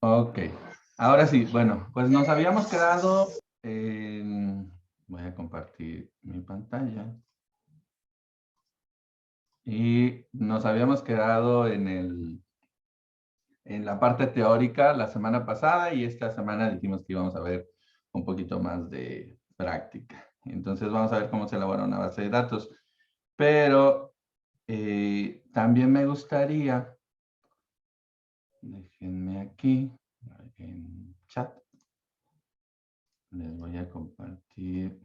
Ok. Ahora sí, bueno, pues nos habíamos quedado en... Voy a compartir mi pantalla. Y nos habíamos quedado en la parte teórica la semana pasada y esta semana dijimos que íbamos a ver un poquito más de práctica. Entonces vamos a ver cómo se elabora una base de datos. Pero también me gustaría, déjenme aquí en chat, les voy a compartir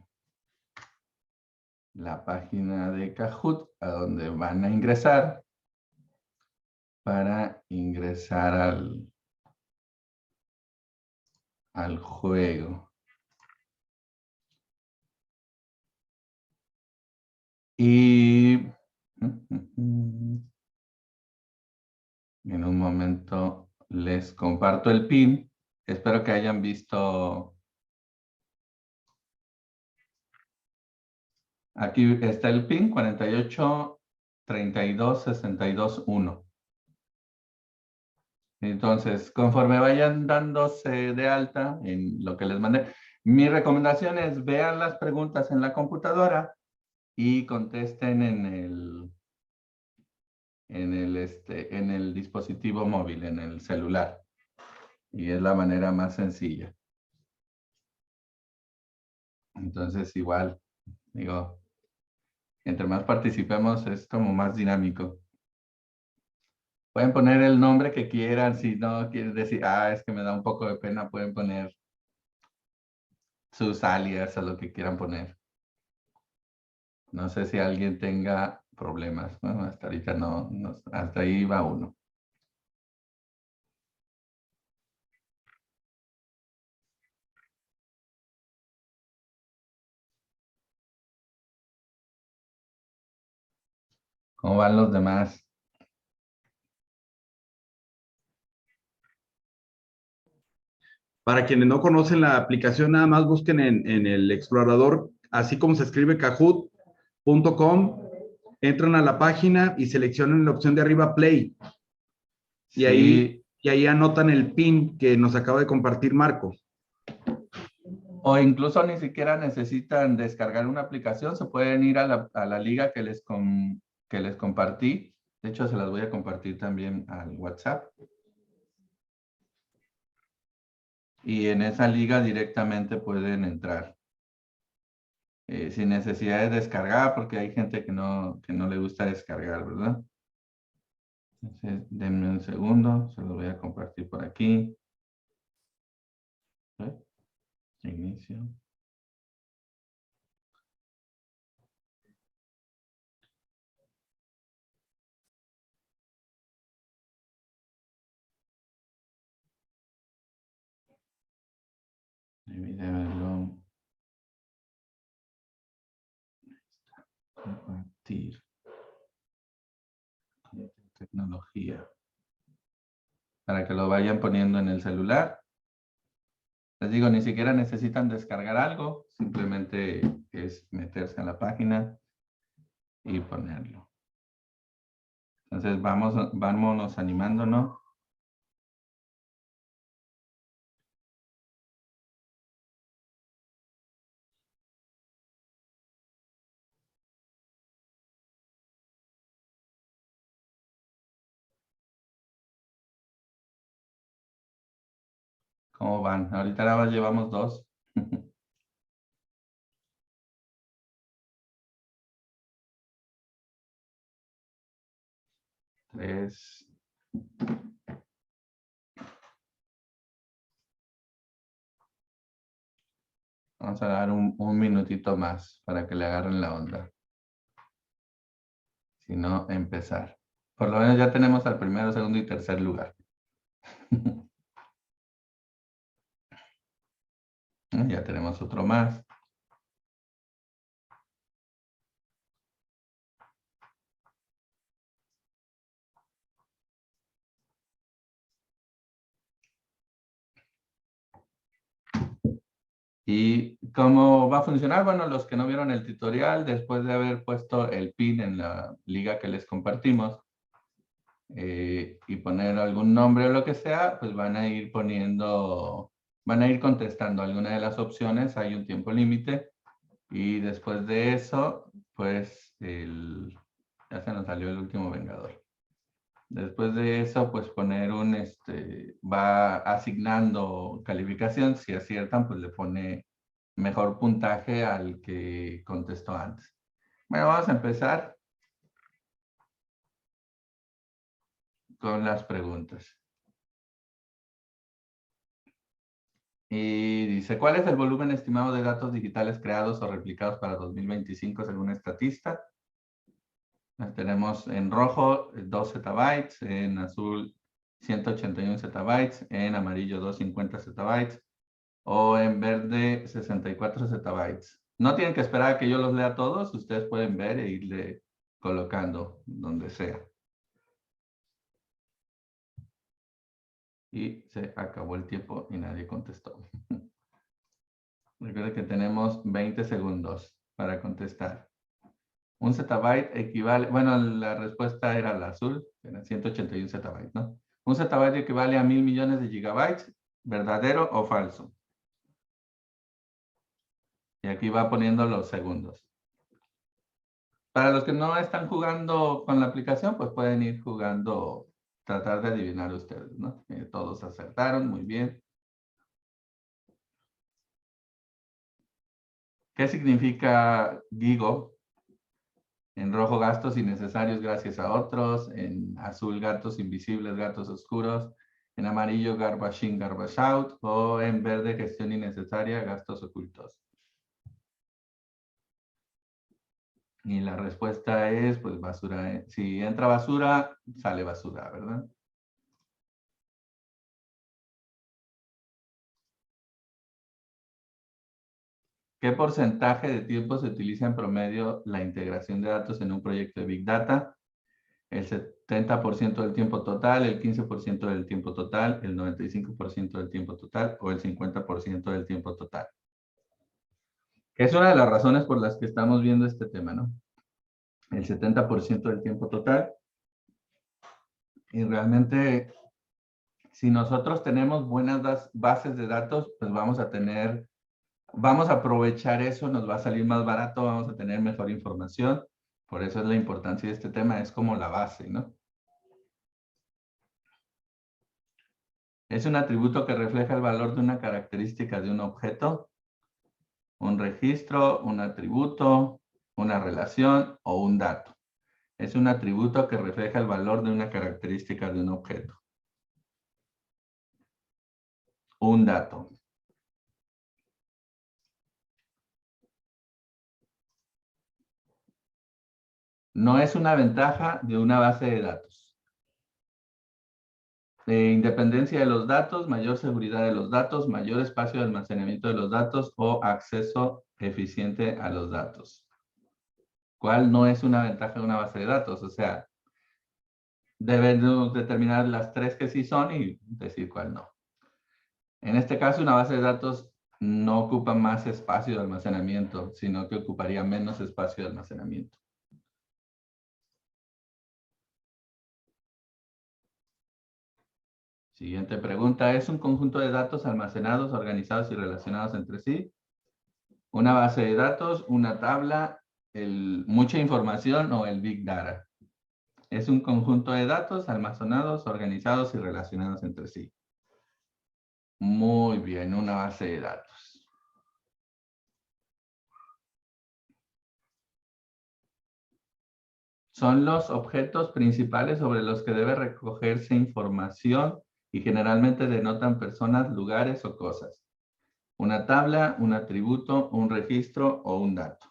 la página de Kahoot a donde van a ingresar para ingresar al juego. Y en un momento les comparto el pin. Espero que hayan visto. Aquí está el pin 48326261. Entonces, conforme vayan dándose de alta en lo que les mandé, mi recomendación es vean las preguntas en la computadora y contesten en el dispositivo móvil, en el celular. Y es la manera más sencilla. Entonces, igual, digo, entre más participemos es como más dinámico. Pueden poner el nombre que quieran, si no quieren decir, es que me da un poco de pena, pueden poner sus alias o lo que quieran poner. No sé si alguien tenga problemas. Bueno, hasta ahorita no, hasta ahí va uno. ¿Cómo van los demás? Para quienes no conocen la aplicación, nada más busquen en el explorador, así como se escribe kahoot.com, entran a la página y seleccionan la opción de arriba Play. Y Sí. ahí anotan el PIN que nos acaba de compartir Marco. O incluso ni siquiera necesitan descargar una aplicación, se pueden ir a la liga que les compartí. De hecho, se las voy a compartir también al WhatsApp. Y en esa liga directamente pueden entrar. Sin necesidad de descargar, porque hay gente que no le gusta descargar, ¿verdad? Entonces, denme un segundo, se lo voy a compartir por aquí. Inicio. Debí de verlo. Compartir. Tecnología. Para que lo vayan poniendo en el celular. Les digo, ni siquiera necesitan descargar algo. Simplemente es meterse a la página y ponerlo. Entonces, vámonos animándonos. ¿Cómo van? Ahorita nada más llevamos 2. Tres. Vamos a dar un minutito más para que le agarren la onda. Si no, empezar. Por lo menos ya tenemos al primero, segundo y tercer lugar. Ya tenemos otro más. ¿Y cómo va a funcionar? Bueno, los que no vieron el tutorial, después de haber puesto el pin en la liga que les compartimos, y poner algún nombre o lo que sea, pues van a ir contestando alguna de las opciones. Hay un tiempo límite y después de eso, pues ya se nos salió el último vengador. Después de eso, pues poner va asignando calificación. Si aciertan, pues le pone mejor puntaje al que contestó antes. Bueno, vamos a empezar con las preguntas. Y dice, ¿cuál es el volumen estimado de datos digitales creados o replicados para 2025 según Statista? Tenemos en rojo 2 zettabytes, en azul 181 zettabytes, en amarillo 250 zettabytes o en verde 64 zettabytes. No tienen que esperar a que yo los lea todos, ustedes pueden ver e irle colocando donde sea. Y se acabó el tiempo y nadie contestó. Recuerden que tenemos 20 segundos para contestar. Un zettabyte equivale, bueno, la respuesta era la azul, eran 181 zettabytes, ¿no? Un zettabyte equivale a 1.000 millones de gigabytes, ¿verdadero o falso? Y aquí va poniendo los segundos. Para los que no están jugando con la aplicación, pues pueden ir jugando, tratar de adivinar ustedes, ¿no? Todos acertaron, muy bien. ¿Qué significa GIGO? En rojo, gastos innecesarios gracias a otros. En azul, gatos invisibles, gatos oscuros. En amarillo, garbage in, garbage out. O en verde, gestión innecesaria, gastos ocultos. Y la respuesta es, pues, basura. Si entra basura, sale basura, ¿verdad? ¿Qué porcentaje de tiempo se utiliza en promedio la integración de datos en un proyecto de Big Data? El 70% del tiempo total, el 15% del tiempo total, el 95% del tiempo total o el 50% del tiempo total. Que es una de las razones por las que estamos viendo este tema, ¿no? El 70% del tiempo total. Y realmente, si nosotros tenemos buenas bases de datos, pues vamos a aprovechar eso, nos va a salir más barato, vamos a tener mejor información. Por eso es la importancia de este tema, es como la base, ¿no? Es un atributo que refleja el valor de una característica de un objeto, un registro, un atributo, una relación o un dato. Es un atributo que refleja el valor de una característica de un objeto. Un dato. No es una ventaja de una base de datos. Independencia de los datos, mayor seguridad de los datos, mayor espacio de almacenamiento de los datos o acceso eficiente a los datos. ¿Cuál no es una ventaja de una base de datos? O sea, debemos determinar las tres que sí son y decir cuál no. En este caso, una base de datos no ocupa más espacio de almacenamiento, sino que ocuparía menos espacio de almacenamiento. Siguiente pregunta. ¿Es un conjunto de datos almacenados, organizados y relacionados entre sí? Una base de datos, una tabla, mucha información o el Big Data. Es un conjunto de datos almacenados, organizados y relacionados entre sí. Muy bien, una base de datos. Son los objetos principales sobre los que debe recogerse información y generalmente denotan personas, lugares o cosas. Una tabla, un atributo, un registro o un dato.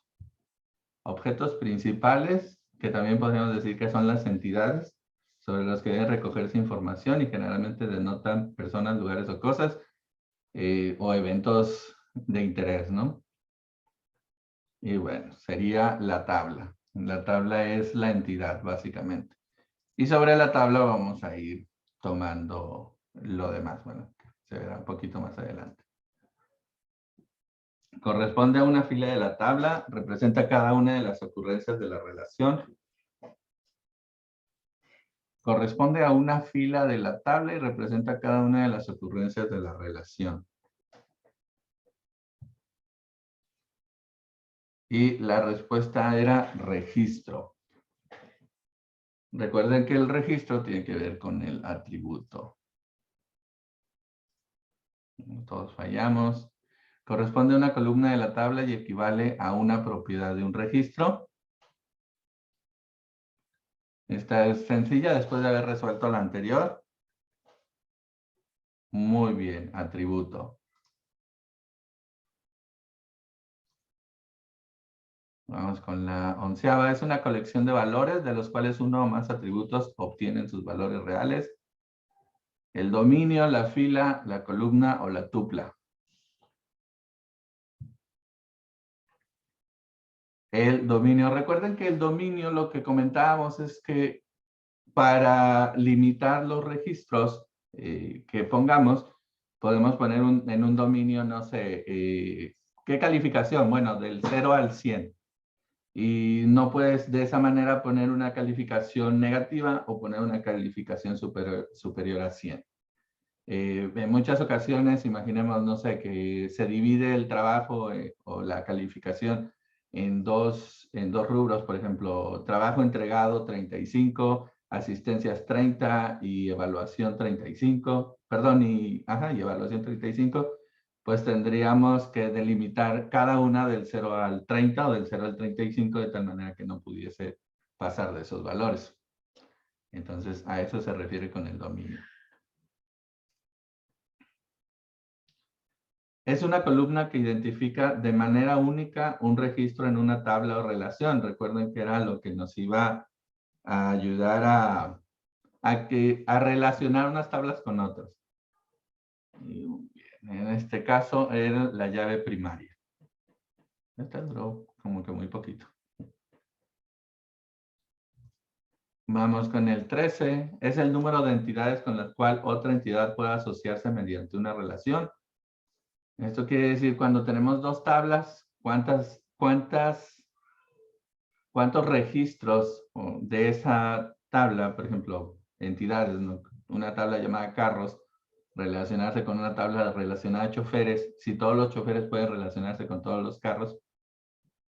Objetos principales, que también podríamos decir que son las entidades sobre los que debe recogerse información y generalmente denotan personas, lugares o cosas o eventos de interés, ¿no? Y bueno, sería la tabla. La tabla es la entidad, básicamente. Y sobre la tabla vamos a ir tomando lo demás. Bueno, se verá un poquito más adelante. Corresponde a una fila de la tabla, representa cada una de las ocurrencias de la relación. corresponde a una fila de la tabla y representa cada una de las ocurrencias de la relación. Y la respuesta era registro. Recuerden que el registro tiene que ver con el atributo. Todos fallamos. Corresponde a una columna de la tabla y equivale a una propiedad de un registro. Esta es sencilla después de haber resuelto la anterior. Muy bien, atributo. Vamos con la 11ª. Es una colección de valores de los cuales uno o más atributos obtienen sus valores reales. El dominio, la fila, la columna o la tupla. El dominio. Recuerden que el dominio, lo que comentábamos es que para limitar los registros que pongamos, podemos poner en un dominio, no sé, ¿qué calificación? Bueno, del 0 al 100. Y no puedes de esa manera poner una calificación negativa o poner una calificación superior a 100. En muchas ocasiones, imaginemos, no sé, que se divide el trabajo o la calificación en dos rubros, por ejemplo, trabajo entregado 35, asistencias 30 y evaluación 35, perdón, y evaluación 35, pues tendríamos que delimitar cada una del 0 al 30 o del 0 al 35 de tal manera que no pudiese pasar de esos valores. Entonces, a eso se refiere con el dominio. Es una columna que identifica de manera única un registro en una tabla o relación. Recuerden que era lo que nos iba a ayudar a relacionar unas tablas con otras. Y en este caso era la llave primaria. Esta duró como que muy poquito. Vamos con el 13. Es el número de entidades con las cuales otra entidad puede asociarse mediante una relación. Esto quiere decir cuando tenemos dos tablas, ¿cuántos registros de esa tabla, por ejemplo, entidades, ¿no? Una tabla llamada carros, relacionarse con una tabla relacionada a choferes, si todos los choferes pueden relacionarse con todos los carros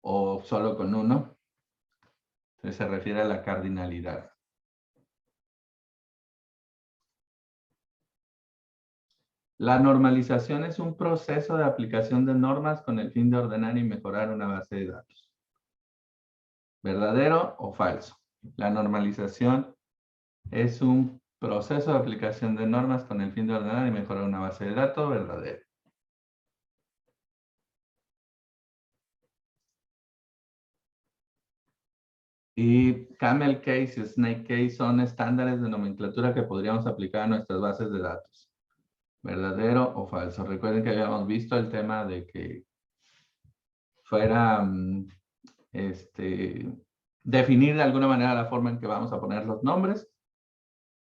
o solo con uno? Entonces se refiere a la cardinalidad. La normalización es un proceso de aplicación de normas con el fin de ordenar y mejorar una base de datos. ¿Verdadero o falso? La normalización es un proceso de aplicación de normas con el fin de ordenar y mejorar una base de datos. ¿Verdadero? Y camel case y snake case son estándares de nomenclatura que podríamos aplicar a nuestras bases de datos. ¿Verdadero o falso? Recuerden que habíamos visto el tema de que fuera definir de alguna manera la forma en que vamos a poner los nombres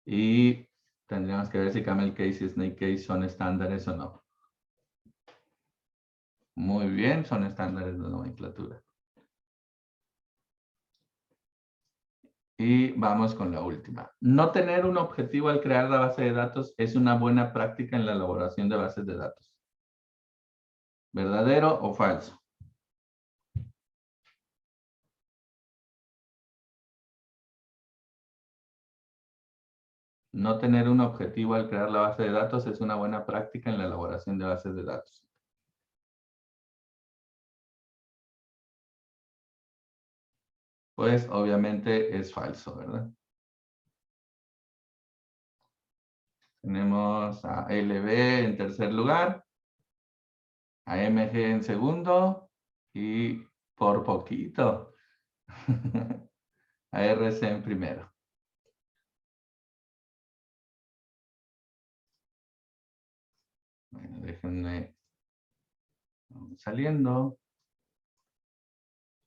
y tendríamos que ver si camel case y snake case son estándares o no. Muy bien, son estándares de nomenclatura. Y vamos con la última. No tener un objetivo al crear la base de datos es una buena práctica en la elaboración de bases de datos. ¿Verdadero o falso? No tener un objetivo al crear la base de datos es una buena práctica en la elaboración de bases de datos. Pues obviamente es falso, ¿verdad? Tenemos a LB en tercer lugar, a MG en segundo y por poquito a RC en primero. Bueno, déjenme saliendo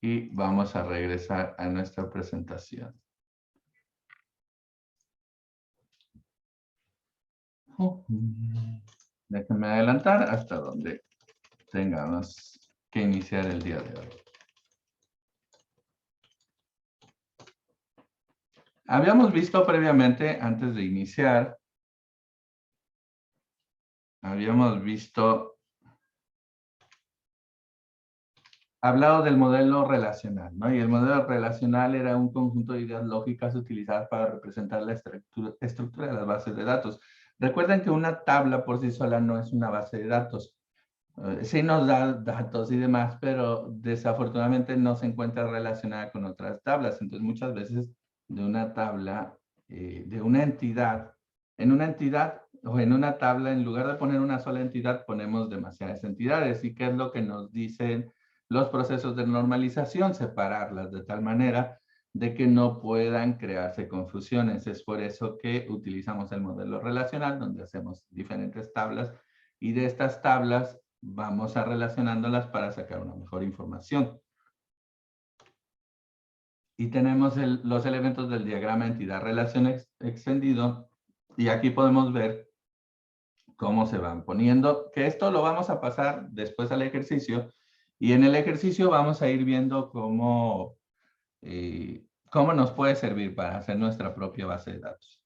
y vamos a regresar a nuestra presentación. Déjenme adelantar hasta donde tengamos que iniciar el día de hoy. Habíamos visto previamente, antes de iniciar, habíamos visto, hablado del modelo relacional, ¿no? Y el modelo relacional era un conjunto de ideas lógicas utilizadas para representar la estructura de las bases de datos. Recuerden que una tabla por sí sola no es una base de datos. Sí nos da datos y demás, pero desafortunadamente no se encuentra relacionada con otras tablas. Entonces, muchas veces de una tabla, de una entidad, en una entidad o en una tabla, en lugar de poner una sola entidad, ponemos demasiadas entidades. ¿Y qué es lo que nos dicen los procesos de normalización? Separarlas de tal manera de que no puedan crearse confusiones. Es por eso que utilizamos el modelo relacional, donde hacemos diferentes tablas y de estas tablas vamos a relacionándolas para sacar una mejor información. Y tenemos los elementos del diagrama entidad-relación extendido y aquí podemos ver cómo se van poniendo, que esto lo vamos a pasar después al ejercicio y en el ejercicio vamos a ir viendo cómo nos puede servir para hacer nuestra propia base de datos.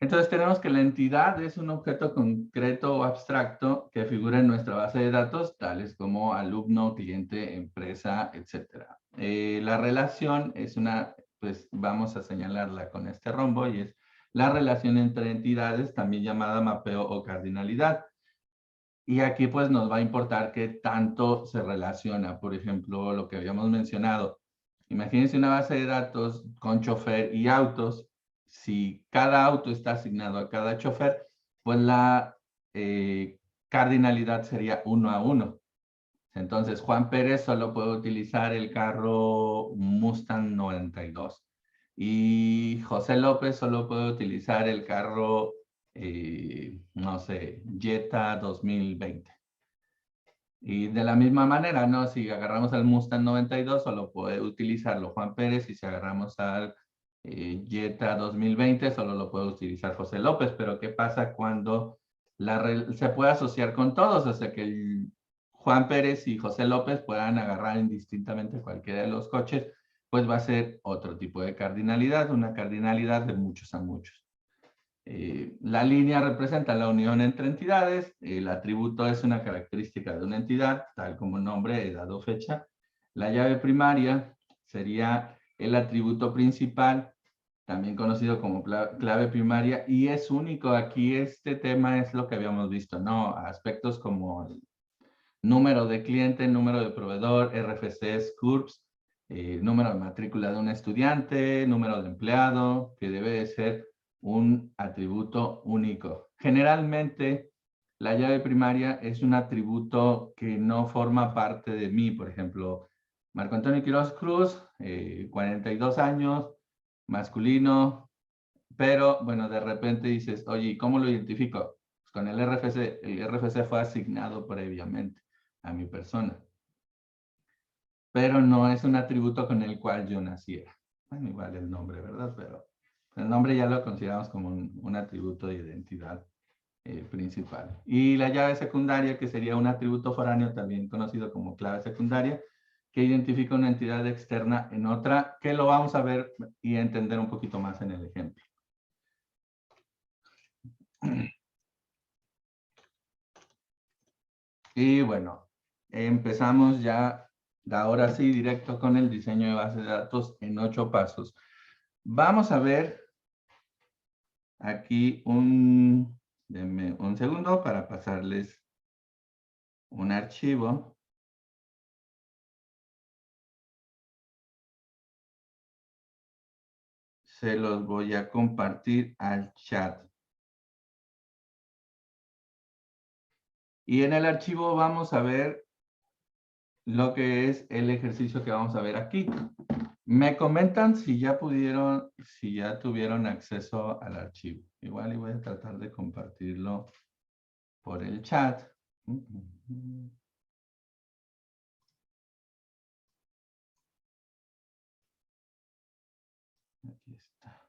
Entonces tenemos que la entidad es un objeto concreto o abstracto que figura en nuestra base de datos, tales como alumno, cliente, empresa, etc. La relación es pues vamos a señalarla con este rombo y es la relación entre entidades, también llamada mapeo o cardinalidad. Y aquí pues nos va a importar qué tanto se relaciona, por ejemplo, lo que habíamos mencionado. Imagínense una base de datos con chofer y autos. Si cada auto está asignado a cada chofer, pues la cardinalidad sería 1 a 1. Entonces, Juan Pérez solo puede utilizar el carro Mustang 92. Y José López solo puede utilizar el carro, no sé, Jetta 2020. Y de la misma manera, ¿no? Si agarramos al Mustang 92, solo puede utilizarlo Juan Pérez. Y si agarramos al Jetta 2020, solo lo puede utilizar José López. Pero ¿qué pasa cuando se puede asociar con todos? O sea, que Juan Pérez y José López puedan agarrar indistintamente cualquiera de los coches, pues va a ser otro tipo de cardinalidad, una cardinalidad de muchos a muchos. La línea representa la unión entre entidades, el atributo es una característica de una entidad, tal como nombre, edad o fecha. La llave primaria sería el atributo principal, también conocido como clave primaria, y es único. Aquí este tema es lo que habíamos visto, ¿no? Aspectos como el número de cliente, número de proveedor, RFCs, CURPS, número de matrícula de un estudiante, número de empleado, que debe de ser un atributo único. Generalmente, la llave primaria es un atributo que no forma parte de mí. Por ejemplo, Marco Antonio Quiroz Cruz, 42 años, masculino, pero bueno, de repente dices, oye, ¿cómo lo identifico? Pues con el RFC. El RFC fue asignado previamente a mi persona, pero no es un atributo con el cual yo naciera. Bueno, igual el nombre, ¿verdad? Pero el nombre ya lo consideramos como un atributo de identidad principal. Y la llave secundaria, que sería un atributo foráneo, también conocido como clave secundaria, que identifica una entidad externa en otra, que lo vamos a ver y entender un poquito más en el ejemplo. Y bueno, empezamos ya, ahora sí, directo con el diseño de base de datos en 8 pasos. Vamos a ver aquí denme un segundo para pasarles un archivo. Se los voy a compartir al chat. Y en el archivo vamos a ver lo que es el ejercicio que vamos a ver aquí. Me comentan si ya tuvieron acceso al archivo. Igual y voy a tratar de compartirlo por el chat. Aquí está.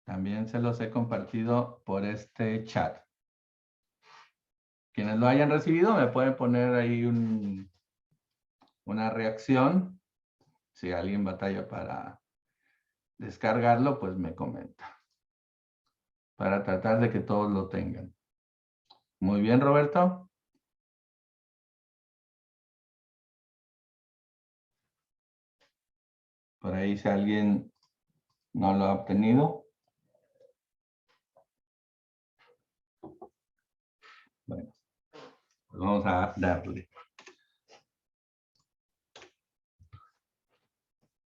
También se los he compartido por este chat. Quienes lo hayan recibido me pueden poner ahí una reacción. Si alguien batalla para descargarlo, pues me comenta. Para tratar de que todos lo tengan. Muy bien, Roberto. Por ahí si alguien no lo ha obtenido. Bueno, pues vamos a darle.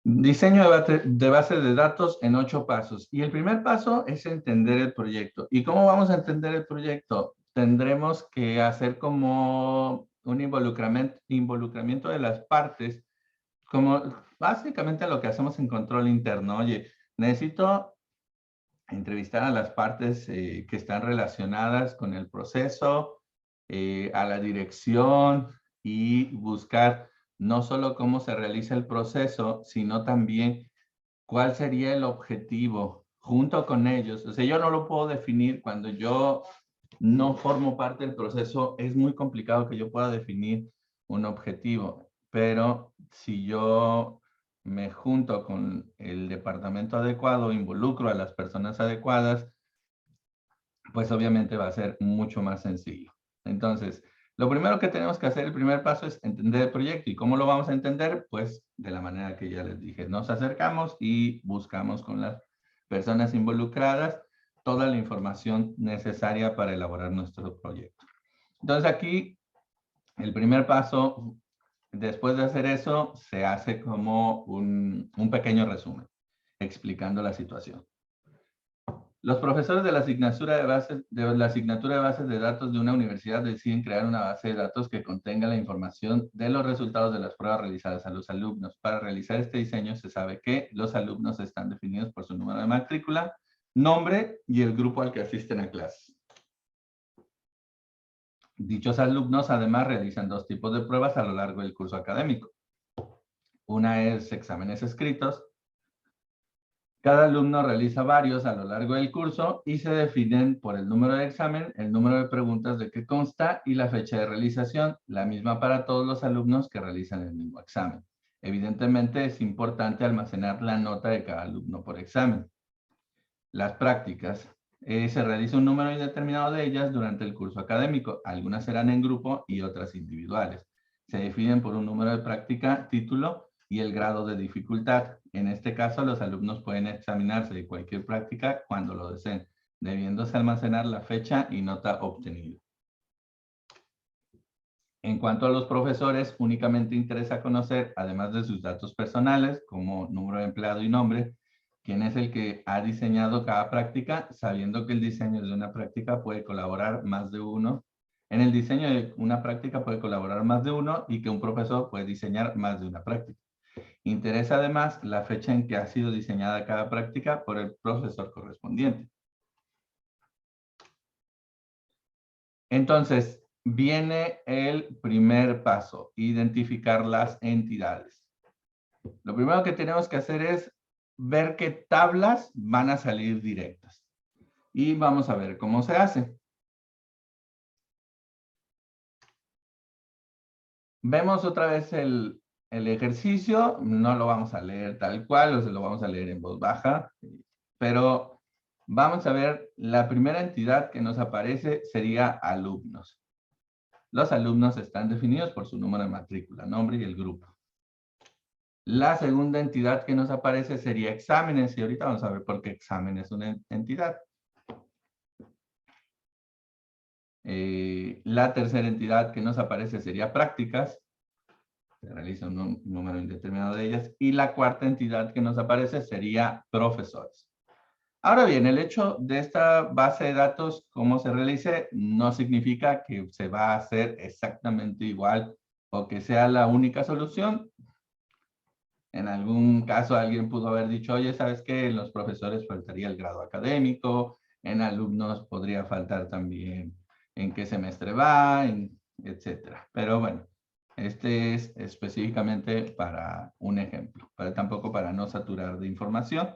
Diseño de base de datos en 8 pasos. Y el primer paso es entender el proyecto. ¿Y cómo vamos a entender el proyecto? Tendremos que hacer como un involucramiento de las partes, como básicamente lo que hacemos en control interno. Oye, necesito entrevistar a las partes que están relacionadas con el proceso, a la dirección y buscar no solo cómo se realiza el proceso, sino también cuál sería el objetivo junto con ellos. O sea, yo no lo puedo definir cuando yo no formo parte del proceso. Es muy complicado que yo pueda definir un objetivo, pero si yo me junto con el departamento adecuado, involucro a las personas adecuadas, pues obviamente va a ser mucho más sencillo. Entonces, lo primero que tenemos que hacer, el primer paso es entender el proyecto. ¿Y cómo lo vamos a entender? Pues de la manera que ya les dije, nos acercamos y buscamos con las personas involucradas toda la información necesaria para elaborar nuestro proyecto. Entonces aquí, el primer paso, después de hacer eso, se hace como un pequeño resumen, explicando la situación. Los profesores de la asignatura de bases de datos de una universidad deciden crear una base de datos que contenga la información de los resultados de las pruebas realizadas a los alumnos. Para realizar este diseño se sabe que los alumnos están definidos por su número de matrícula, nombre y el grupo al que asisten a clases. Dichos alumnos además realizan 2 tipos de pruebas a lo largo del curso académico. Una es exámenes escritos. Cada alumno realiza varios a lo largo del curso y se definen por el número de examen, el número de preguntas de que consta y la fecha de realización, la misma para todos los alumnos que realizan el mismo examen. Evidentemente es importante almacenar la nota de cada alumno por examen. Las prácticas. Se realiza un número indeterminado de ellas durante el curso académico. Algunas serán en grupo y otras individuales. Se definen por un número de práctica, título y el grado de dificultad. En este caso, los alumnos pueden examinarse de cualquier práctica cuando lo deseen, debiéndose almacenar la fecha y nota obtenida. En cuanto a los profesores, únicamente interesa conocer, además de sus datos personales, como número de empleado y nombre, quién es el que ha diseñado cada práctica, sabiendo que el diseño de una práctica puede colaborar más de uno. En el diseño de una práctica puede colaborar más de uno y que un profesor puede diseñar más de una práctica. Interesa además la fecha en que ha sido diseñada cada práctica por el profesor correspondiente. Entonces, viene el primer paso, identificar las entidades. Lo primero que tenemos que hacer es ver qué tablas van a salir directas. Y vamos a ver cómo se hace. Vemos otra vez el ejercicio. No lo vamos a leer tal cual, o se lo vamos a leer en voz baja. Pero vamos a ver, la primera entidad que nos aparece sería alumnos. Los alumnos están definidos por su número de matrícula, nombre y el grupo. La segunda entidad que nos aparece sería exámenes, y ahorita vamos a ver por qué examen es una entidad. La tercera entidad que nos aparece sería prácticas. Se realiza un número indeterminado de ellas. Y la cuarta entidad que nos aparece sería profesores. Ahora bien, el hecho de esta base de datos, cómo se realice, no significa que se va a hacer exactamente igual o que sea la única solución. En algún caso alguien pudo haber dicho, oye, ¿sabes qué? En los profesores faltaría el grado académico, en alumnos podría faltar también en qué semestre va, etcétera. Pero bueno, este es específicamente para un ejemplo, tampoco para no saturar de información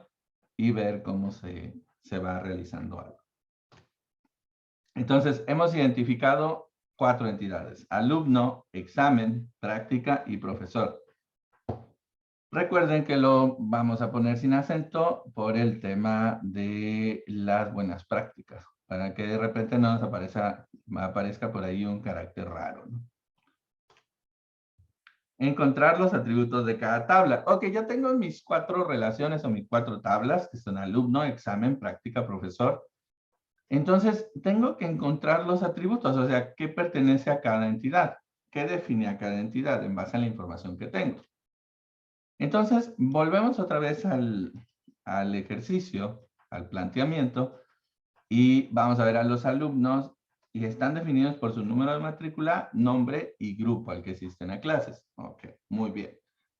y ver cómo se va realizando algo. Entonces, hemos identificado 4 entidades: alumno, examen, práctica y profesor. Recuerden que lo vamos a poner sin acento por el tema de las buenas prácticas, para que de repente no nos aparezca por ahí un carácter raro, ¿no? Encontrar los atributos de cada tabla. Ok, ya tengo mis 4 relaciones o mis 4 tablas, que son alumno, examen, práctica, profesor. Entonces, tengo que encontrar los atributos, o sea, qué pertenece a cada entidad, qué define a cada entidad en base a la información que tengo. Entonces, volvemos otra vez al ejercicio, al planteamiento, y vamos a ver a los alumnos, y están definidos por su número de matrícula, nombre y grupo al que asisten a clases. Ok, muy bien.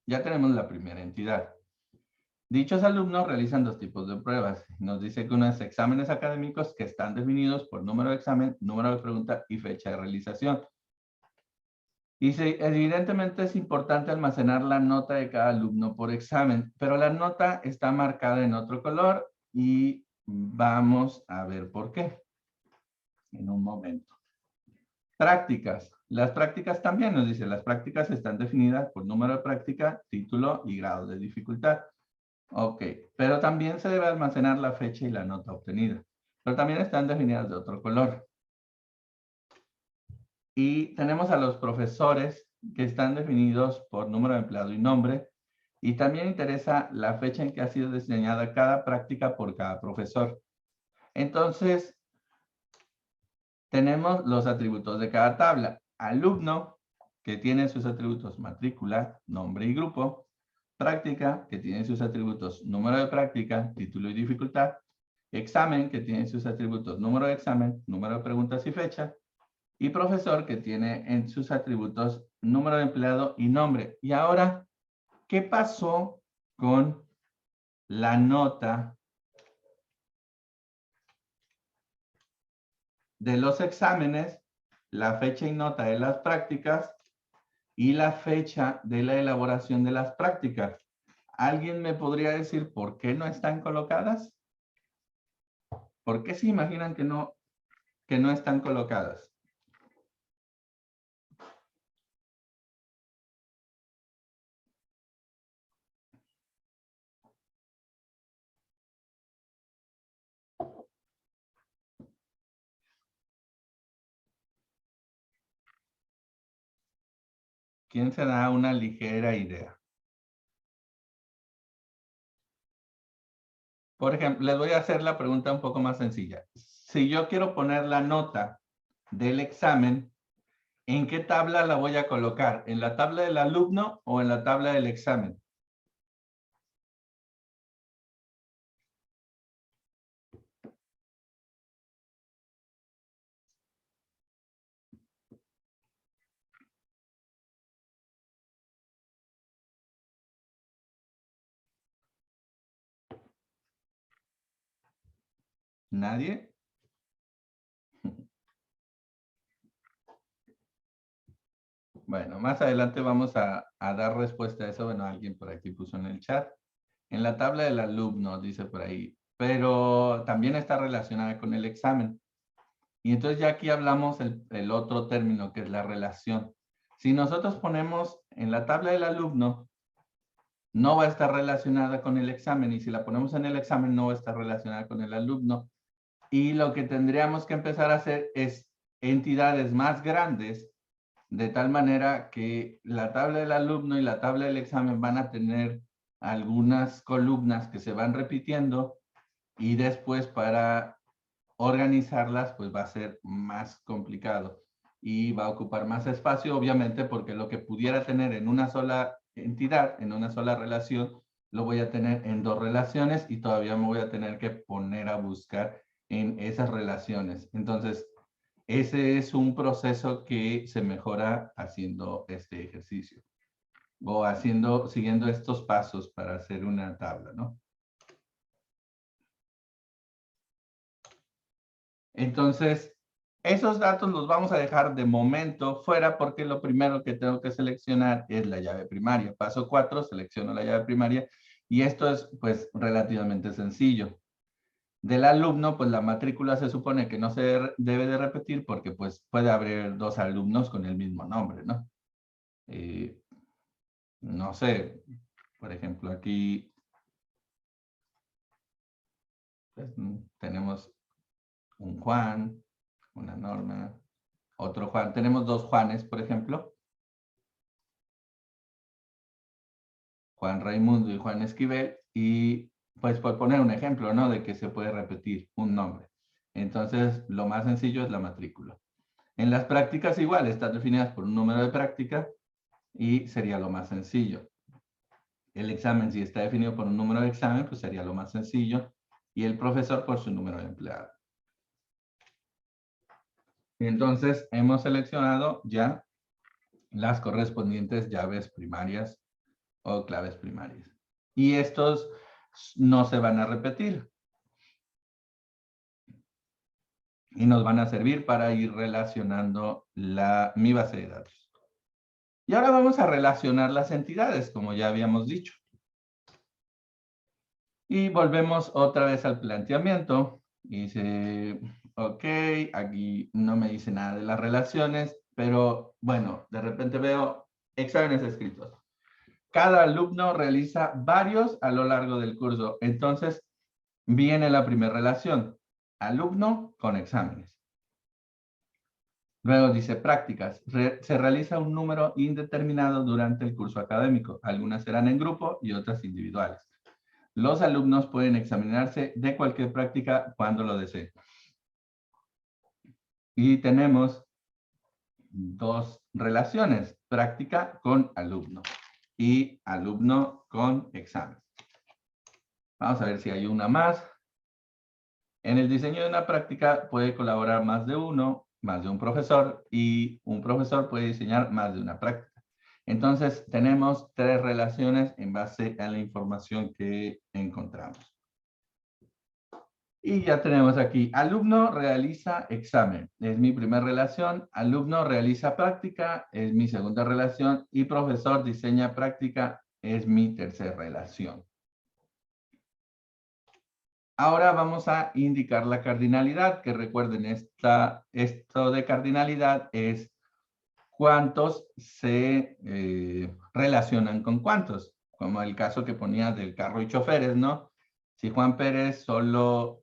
Ya tenemos la primera entidad. Dichos alumnos realizan 2 tipos de pruebas. Nos dice que unos exámenes académicos que están definidos por número de examen, número de pregunta y fecha de realización. Y sí, evidentemente es importante almacenar la nota de cada alumno por examen, pero la nota está marcada en otro color y vamos a ver por qué en un momento. Prácticas. Las prácticas también nos dice, las prácticas están definidas por número de práctica, título y grado de dificultad. Ok, pero también se debe almacenar la fecha y la nota obtenida, pero también están definidas de otro color. Y tenemos a los profesores que están definidos por número de empleado y nombre. Y también interesa la fecha en que ha sido diseñada cada práctica por cada profesor. Entonces, tenemos los atributos de cada tabla. Alumno, que tiene sus atributos matrícula, nombre y grupo. Práctica, que tiene sus atributos número de práctica, título y dificultad. Examen, que tiene sus atributos número de examen, número de preguntas y fecha. Y profesor, que tiene en sus atributos número de empleado y nombre. Y ahora, ¿qué pasó con la nota de los exámenes, la fecha y nota de las prácticas y la fecha de la elaboración de las prácticas? ¿Alguien me podría decir por qué no están colocadas? ¿Por qué se imaginan que no están colocadas? ¿Quién se da una ligera idea? Por ejemplo, les voy a hacer la pregunta un poco más sencilla. Si yo quiero poner la nota del examen, ¿en qué tabla la voy a colocar? ¿En la tabla del alumno o en la tabla del examen? ¿Nadie? Bueno, más adelante vamos a dar respuesta a eso. Bueno, alguien por aquí puso en el chat. En la tabla del alumno, dice por ahí, pero también está relacionada con el examen. Y entonces ya aquí hablamos el otro término, que es la relación. Si nosotros ponemos en la tabla del alumno, no va a estar relacionada con el examen. Y si la ponemos en el examen, no va a estar relacionada con el alumno. Y lo que tendríamos que empezar a hacer es entidades más grandes, de tal manera que la tabla del alumno y la tabla del examen van a tener algunas columnas que se van repitiendo y después para organizarlas pues va a ser más complicado y va a ocupar más espacio, obviamente, porque lo que pudiera tener en una sola entidad, en una sola relación, lo voy a tener en 2 relaciones y todavía me voy a tener que poner a buscar en esas relaciones. Entonces, ese es un proceso que se mejora haciendo este ejercicio o siguiendo estos pasos para hacer una tabla, ¿no? Entonces, esos datos los vamos a dejar de momento fuera porque lo primero que tengo que seleccionar es la llave primaria. Paso 4, selecciono la llave primaria y esto es pues relativamente sencillo. Del alumno, pues la matrícula se supone que no se debe de repetir porque pues puede haber 2 alumnos con el mismo nombre, ¿no? No sé, Por ejemplo, aquí pues, tenemos un Juan, una Norma, otro Juan. Tenemos dos Juanes, por ejemplo. Juan Raimundo y Juan Esquivel. Y pues por poner un ejemplo, ¿no? De que se puede repetir un nombre. Entonces, lo más sencillo es la matrícula. En las prácticas igual, están definidas por un número de práctica y sería lo más sencillo. El examen, si está definido por un número de examen, pues sería lo más sencillo. Y el profesor por su número de empleado. Entonces, hemos seleccionado ya las correspondientes llaves primarias o claves primarias. Y estos no se van a repetir. Y nos van a servir para ir relacionando mi base de datos. Y ahora vamos a relacionar las entidades, como ya habíamos dicho. Y volvemos otra vez al planteamiento. Dice, ok, aquí no me dice nada de las relaciones, pero bueno, de repente veo exámenes escritos. Cada alumno realiza varios a lo largo del curso. Entonces, viene la primera relación. Alumno con exámenes. Luego dice prácticas. Se realiza un número indeterminado durante el curso académico. Algunas serán en grupo y otras individuales. Los alumnos pueden examinarse de cualquier práctica cuando lo deseen. Y tenemos dos relaciones. Práctica con alumno y alumno con examen. Vamos a ver si hay una más. En el diseño de una práctica puede colaborar más de uno, más de un profesor, y un profesor puede diseñar más de una práctica. Entonces, tenemos tres relaciones en base a la información que encontramos. Y ya tenemos aquí, alumno realiza examen, es mi primera relación, alumno realiza práctica, es mi segunda relación, y profesor diseña práctica, es mi tercera relación. Ahora vamos a indicar la cardinalidad, que recuerden, esto de cardinalidad es cuántos se relacionan con cuántos, como el caso que ponía del carro y choferes, ¿no? Si Juan Pérez solo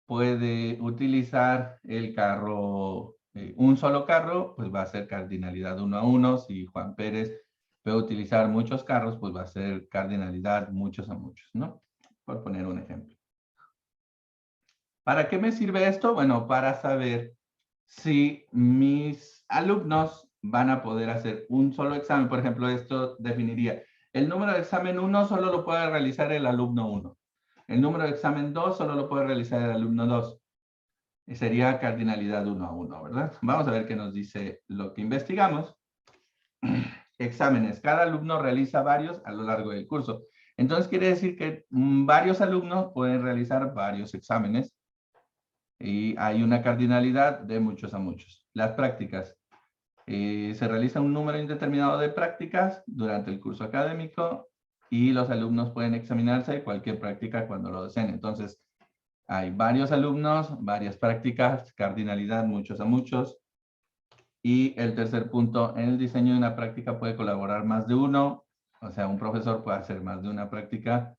puede utilizar el carro, un solo carro, pues va a ser cardinalidad 1 a 1. Si Juan Pérez puede utilizar muchos carros, pues va a ser cardinalidad muchos a muchos, ¿no? Por poner un ejemplo. ¿Para qué me sirve esto? Bueno, para saber si mis alumnos van a poder hacer un solo examen. Por ejemplo, esto definiría, el número de examen 1 solo lo puede realizar el alumno 1. El número de examen 2 solo lo puede realizar el alumno 2. Sería cardinalidad 1 a 1, ¿verdad? Vamos a ver qué nos dice lo que investigamos. Exámenes. Cada alumno realiza varios a lo largo del curso. Entonces quiere decir que varios alumnos pueden realizar varios exámenes. Y hay una cardinalidad de muchos a muchos. Las prácticas. Se realiza un número indeterminado de prácticas durante el curso académico y los alumnos pueden examinarse de cualquier práctica cuando lo deseen. Entonces, hay varios alumnos, varias prácticas, cardinalidad muchos a muchos. Y el tercer punto, en el diseño de una práctica puede colaborar más de uno. O sea, un profesor puede hacer más de una práctica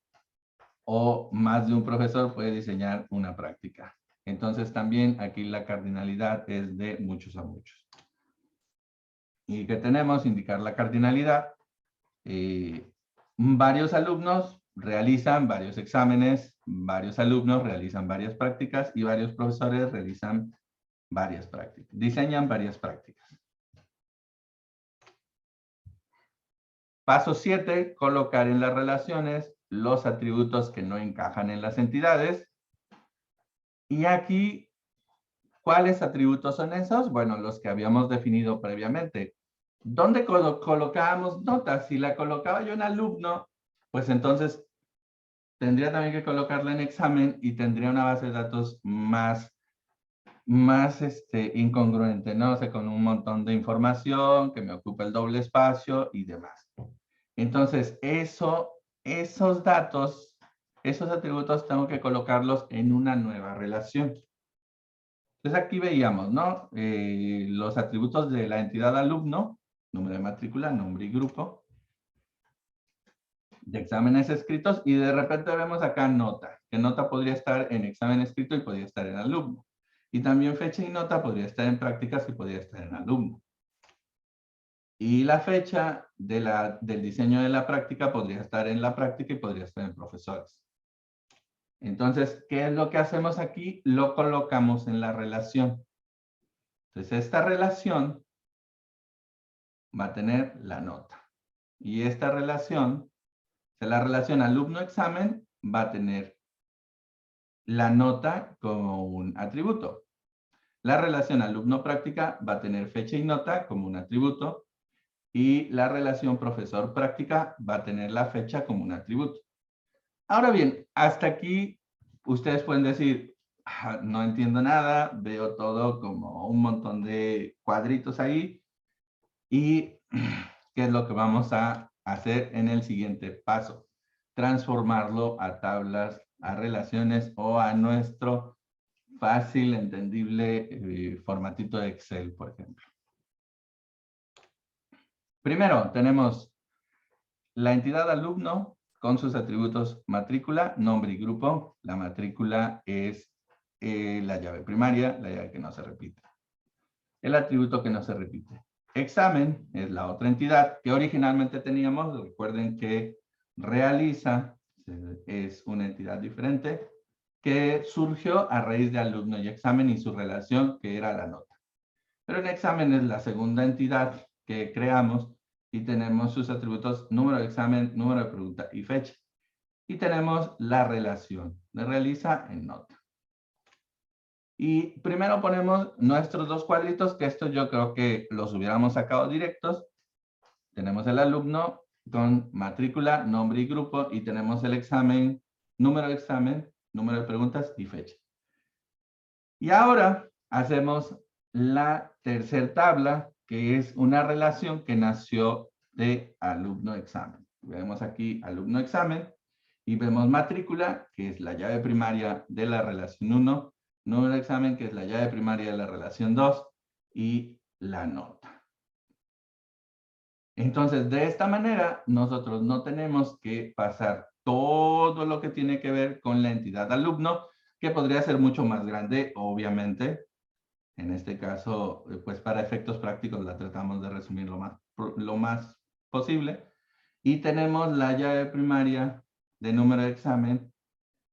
o más de un profesor puede diseñar una práctica. Entonces también aquí la cardinalidad es de muchos a muchos. ¿Y qué tenemos? Indicar la cardinalidad. Varios alumnos realizan varios exámenes, varios alumnos realizan varias prácticas y varios profesores realizan varias prácticas, diseñan varias prácticas. Paso 7, colocar en las relaciones los atributos que no encajan en las entidades. Y aquí, ¿cuáles atributos son esos? Bueno, los que habíamos definido previamente. ¿Dónde colocábamos notas? Si la colocaba yo en alumno, pues entonces tendría también que colocarla en examen y tendría una base de datos más incongruente, ¿no? O sea, con un montón de información que me ocupa el doble espacio y demás. Entonces, esos datos, esos atributos tengo que colocarlos en una nueva relación. Entonces aquí veíamos, ¿no? Los atributos de la entidad alumno, número de matrícula, nombre y grupo. de exámenes escritos y de repente vemos acá nota, que nota podría estar en examen escrito y podría estar en alumno. Y también fecha y nota podría estar en prácticas y podría estar en alumno. Y la fecha del diseño de la práctica podría estar en la práctica y podría estar en profesores. Entonces, ¿qué es lo que hacemos aquí? Lo colocamos en la relación. Entonces, esta relación va a tener la nota. Y esta relación, la relación alumno-examen, va a tener la nota como un atributo. La relación alumno-práctica va a tener fecha y nota como un atributo. Y la relación profesor-práctica va a tener la fecha como un atributo. Ahora bien, hasta aquí ustedes pueden decir, no entiendo nada, veo todo como un montón de cuadritos ahí. ¿Y qué es lo que vamos a hacer en el siguiente paso? Transformarlo a tablas, a relaciones o a nuestro fácil, entendible formatito de Excel, por ejemplo. Primero, tenemos la entidad alumno con sus atributos matrícula, nombre y grupo. La matrícula es la llave primaria, la llave que no se repite. El atributo que no se repite. Examen es la otra entidad que originalmente teníamos. Recuerden que realiza es una entidad diferente que surgió a raíz de alumno y examen y su relación que era la nota. Pero en examen es la segunda entidad que creamos y tenemos sus atributos número de examen, número de pregunta y fecha. Y tenemos la relación de realiza en nota. Y primero ponemos nuestros dos cuadritos, que estos yo creo que los hubiéramos sacado directos. Tenemos el alumno con matrícula, nombre y grupo, y tenemos el examen, número de preguntas y fecha. Y ahora hacemos la tercera tabla, que es una relación que nació de alumno-examen. Vemos aquí alumno-examen y vemos matrícula, que es la llave primaria de la relación 1, número de examen, que es la llave primaria de la relación 2, y la nota. Entonces, de esta manera, nosotros no tenemos que pasar todo lo que tiene que ver con la entidad alumno, que podría ser mucho más grande, obviamente. En este caso, pues para efectos prácticos la tratamos de resumir lo más posible. Y tenemos la llave primaria de número de examen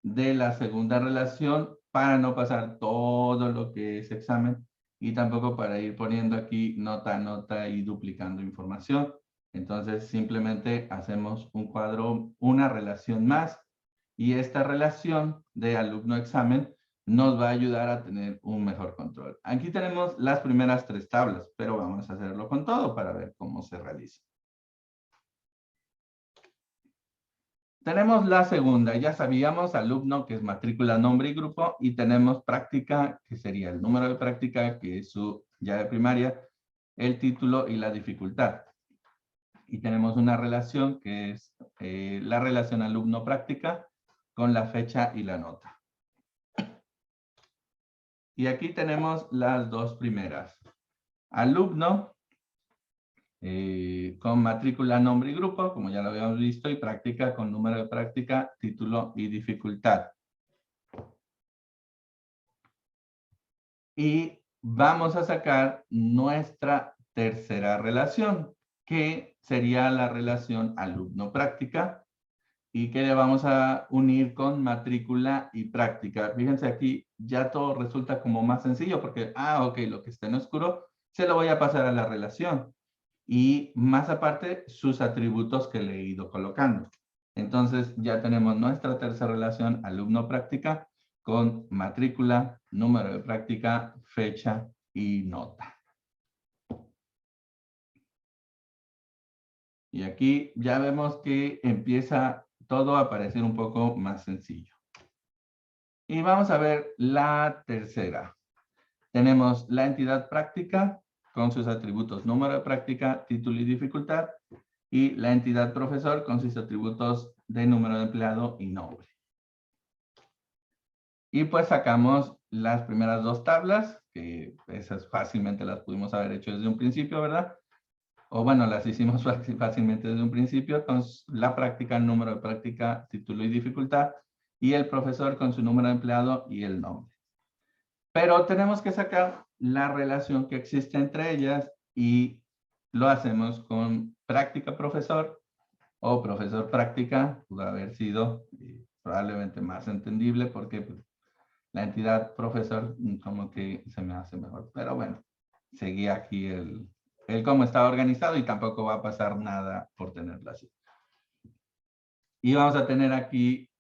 de la segunda relación para no pasar todo lo que es examen y tampoco para ir poniendo aquí nota a nota y duplicando información. Entonces simplemente hacemos un cuadro, una relación más y esta relación de alumno-examen nos va a ayudar a tener un mejor control. Aquí tenemos las primeras tres tablas, pero vamos a hacerlo con todo para ver cómo se realiza. Tenemos la segunda, ya sabíamos, alumno, que es matrícula, nombre y grupo, y tenemos práctica, que sería el número de práctica, que es su llave primaria, el título y la dificultad. Y tenemos una relación que es la relación alumno-práctica con la fecha y la nota. Y aquí tenemos las dos primeras. Alumno, con matrícula, nombre y grupo, como ya lo habíamos visto, y práctica con número de práctica, título y dificultad. Y vamos a sacar nuestra tercera relación, que sería la relación alumno-práctica, y que le vamos a unir con matrícula y práctica. Fíjense aquí, ya todo resulta como más sencillo, porque, ok, lo que está en oscuro, se lo voy a pasar a la relación. Y más aparte, sus atributos que le he ido colocando. Entonces, ya tenemos nuestra tercera relación alumno-práctica con matrícula, número de práctica, fecha y nota. Y aquí ya vemos que empieza todo a parecer un poco más sencillo. Y vamos a ver la tercera. Tenemos la entidad práctica con sus atributos número de práctica, título y dificultad. Y la entidad profesor con sus atributos de número de empleado y nombre. Y pues sacamos las primeras dos tablas, que esas fácilmente las pudimos haber hecho desde un principio, ¿verdad? o bueno, las hicimos fácilmente desde un principio, con la práctica, el número de práctica, título y dificultad, y el profesor con su número de empleado y el nombre. Pero tenemos que sacar la relación que existe entre ellas y lo hacemos con práctica profesor o profesor práctica, pudo haber sido probablemente más entendible porque pues, la entidad profesor como que se me hace mejor. Pero bueno, seguí aquí el cómo está organizado y tampoco va a pasar nada por tenerlo así. Y vamos a tener aquí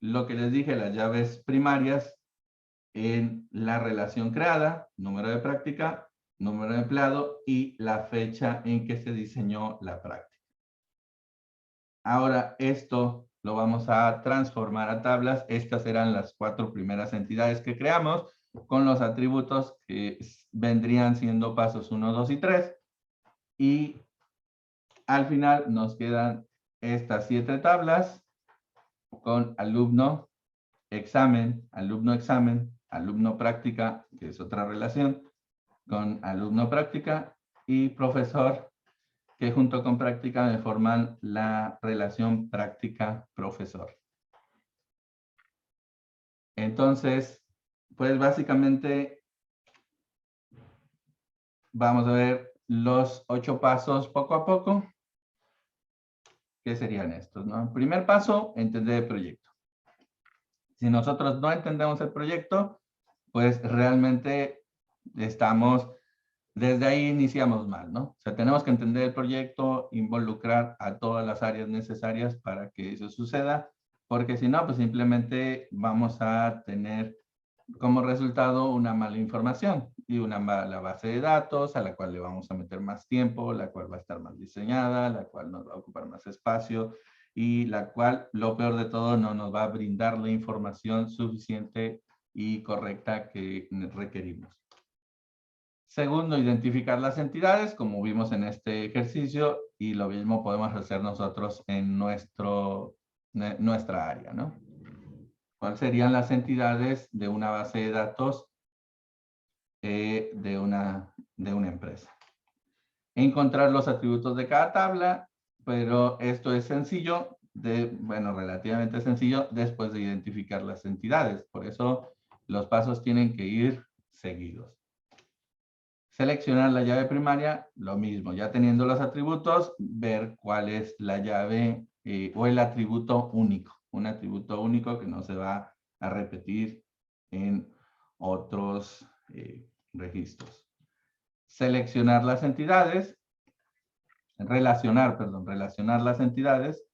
lo que les dije, las llaves primarias en la relación creada, número de práctica, número de empleado y la fecha en que se diseñó la práctica. Ahora esto lo vamos a transformar a tablas. Estas eran las 4 primeras entidades que creamos con los atributos que vendrían siendo pasos 1, 2 y 3. Y al final nos quedan estas 7 tablas con alumno, examen, alumno práctica, que es otra relación, con alumno práctica y profesor, que junto con práctica me forman la relación práctica-profesor. Entonces, pues básicamente vamos a ver los 8 pasos poco a poco. ¿Qué serían estos? ¿No? Primer paso, entender el proyecto. Si nosotros no entendemos el proyecto, pues realmente estamos, desde ahí iniciamos mal, ¿no? O sea, tenemos que entender el proyecto, involucrar a todas las áreas necesarias para que eso suceda, porque si no, pues simplemente vamos a tener como resultado una mala información y una mala base de datos a la cual le vamos a meter más tiempo, la cual va a estar mal diseñada, la cual nos va a ocupar más espacio y la cual, lo peor de todo, no nos va a brindar la información suficiente y correcta que requerimos. Segundo, identificar las entidades, como vimos en este ejercicio, y lo mismo podemos hacer nosotros en nuestra área, ¿no? ¿Cuáles serían las entidades de una base de datos de una empresa? Encontrar los atributos de cada tabla, pero esto es sencillo, bueno, relativamente sencillo después de identificar las entidades. Por eso los pasos tienen que ir seguidos. Seleccionar la llave primaria, lo mismo. Ya teniendo los atributos, ver cuál es la llave o el atributo único. Un atributo único que no se va a repetir en otros registros. Seleccionar las entidades, relacionar las entidades.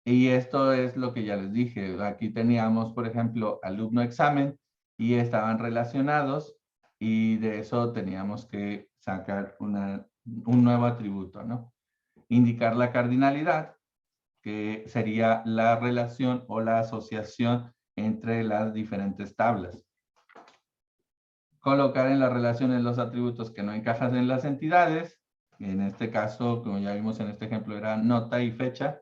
Y esto es lo que ya les dije. Aquí teníamos, por ejemplo, alumno examen y estaban relacionados y de eso teníamos que sacar un nuevo atributo, ¿no? Indicar la cardinalidad, que sería la relación o la asociación entre las diferentes tablas. Colocar en las relaciones los atributos que no encajan en las entidades. En este caso, como ya vimos en este ejemplo, era nota y fecha.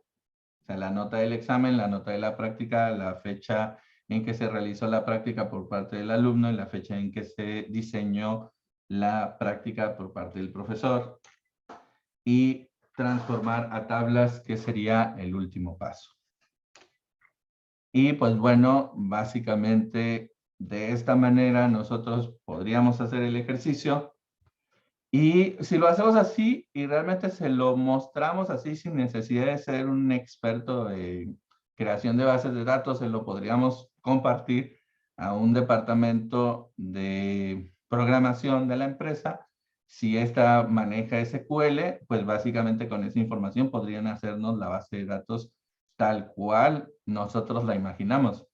O sea, la nota del examen, la nota de la práctica, la fecha en que se realizó la práctica por parte del alumno y la fecha en que se diseñó la práctica por parte del profesor. Y transformar a tablas, que sería el último paso. Y pues bueno, básicamente de esta manera nosotros podríamos hacer el ejercicio. Y si lo hacemos así y realmente se lo mostramos así sin necesidad de ser un experto de creación de bases de datos, se lo podríamos compartir a un departamento de programación de la empresa. Si esta maneja SQL, pues básicamente con esa información podrían hacernos la base de datos tal cual nosotros la imaginamos.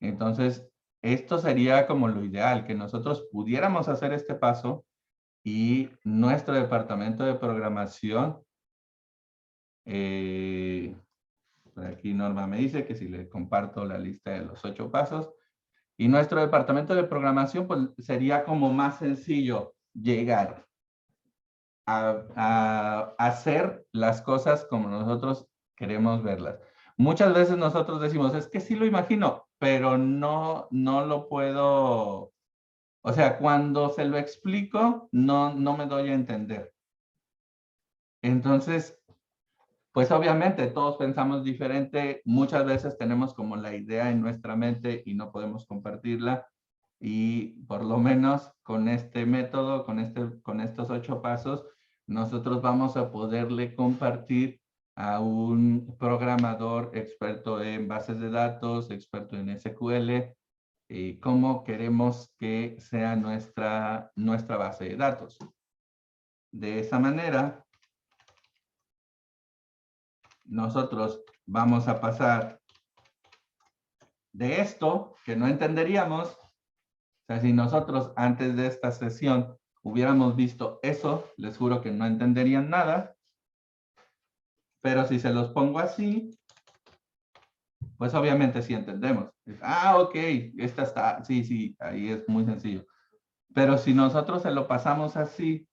Entonces, esto sería como lo ideal, que nosotros pudiéramos hacer este paso y nuestro departamento de programación, por aquí Norma me dice que si le comparto la lista de los 8 pasos, y nuestro departamento de programación pues sería como más sencillo llegar a hacer las cosas como nosotros queremos verlas. Muchas veces nosotros decimos, es que sí lo imagino, pero no lo puedo. O sea, cuando se lo explico, no me doy a entender. Entonces, pues obviamente todos pensamos diferente, muchas veces tenemos como la idea en nuestra mente y no podemos compartirla, y por lo menos con este método, con estos 8 pasos, nosotros vamos a poderle compartir a un programador experto en bases de datos, experto en SQL, y cómo queremos que sea nuestra base de datos. De esa manera, nosotros vamos a pasar de esto que no entenderíamos. O sea, si nosotros antes de esta sesión hubiéramos visto eso, les juro que no entenderían nada. Pero si se los pongo así, pues obviamente sí entendemos. Ah, ok, esta está, sí, sí, ahí es muy sencillo. Pero si nosotros se lo pasamos así,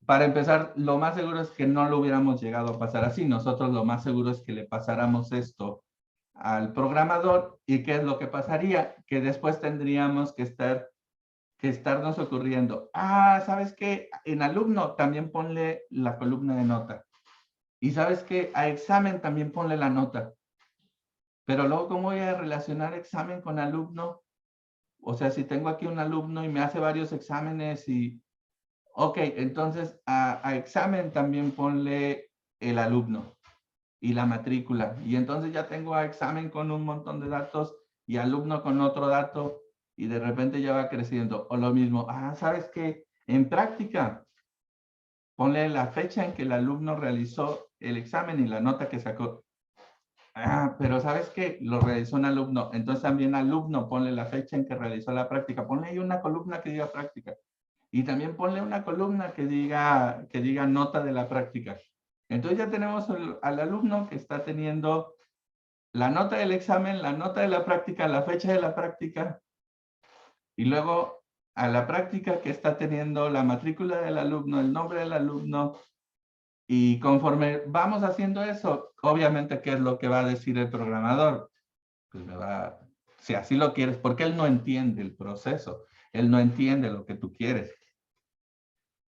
para empezar, lo más seguro es que no lo hubiéramos llegado a pasar así. Nosotros lo más seguro es que le pasáramos esto al programador, y ¿qué es lo que pasaría? Que después tendríamos que estarnos ocurriendo, ¿sabes qué? En alumno también ponle la columna de nota. Y ¿sabes qué? A examen también ponle la nota. Pero luego, ¿cómo voy a relacionar examen con alumno? O sea, si tengo aquí un alumno y me hace varios exámenes y... Ok, entonces a examen también ponle el alumno y la matrícula. Y entonces ya tengo a examen con un montón de datos y alumno con otro dato, y de repente ya va creciendo. O lo mismo, ¿sabes qué? En práctica, ponle la fecha en que el alumno realizó el examen y la nota que sacó. Pero ¿sabes qué? Lo realizó un alumno. Entonces también alumno, ponle la fecha en que realizó la práctica. Ponle ahí una columna que diga práctica. Y también ponle una columna que diga nota de la práctica. Entonces ya tenemos al alumno que está teniendo la nota del examen, la nota de la práctica, la fecha de la práctica, y luego a la práctica que está teniendo la matrícula del alumno, el nombre del alumno. Y conforme vamos haciendo eso, obviamente, ¿qué es lo que va a decir el programador? Pues si así lo quieres, porque él no entiende el proceso, él no entiende lo que tú quieres.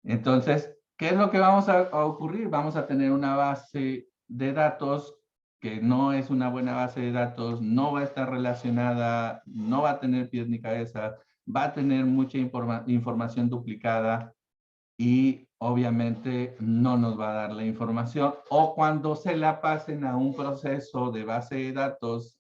Entonces, ¿qué es lo que vamos a ocurrir? Vamos a tener una base de datos que no es una buena base de datos, no va a estar relacionada, no va a tener pies ni cabeza, va a tener mucha información duplicada, y obviamente no nos va a dar la información. O cuando se la pasen a un proceso de base de datos,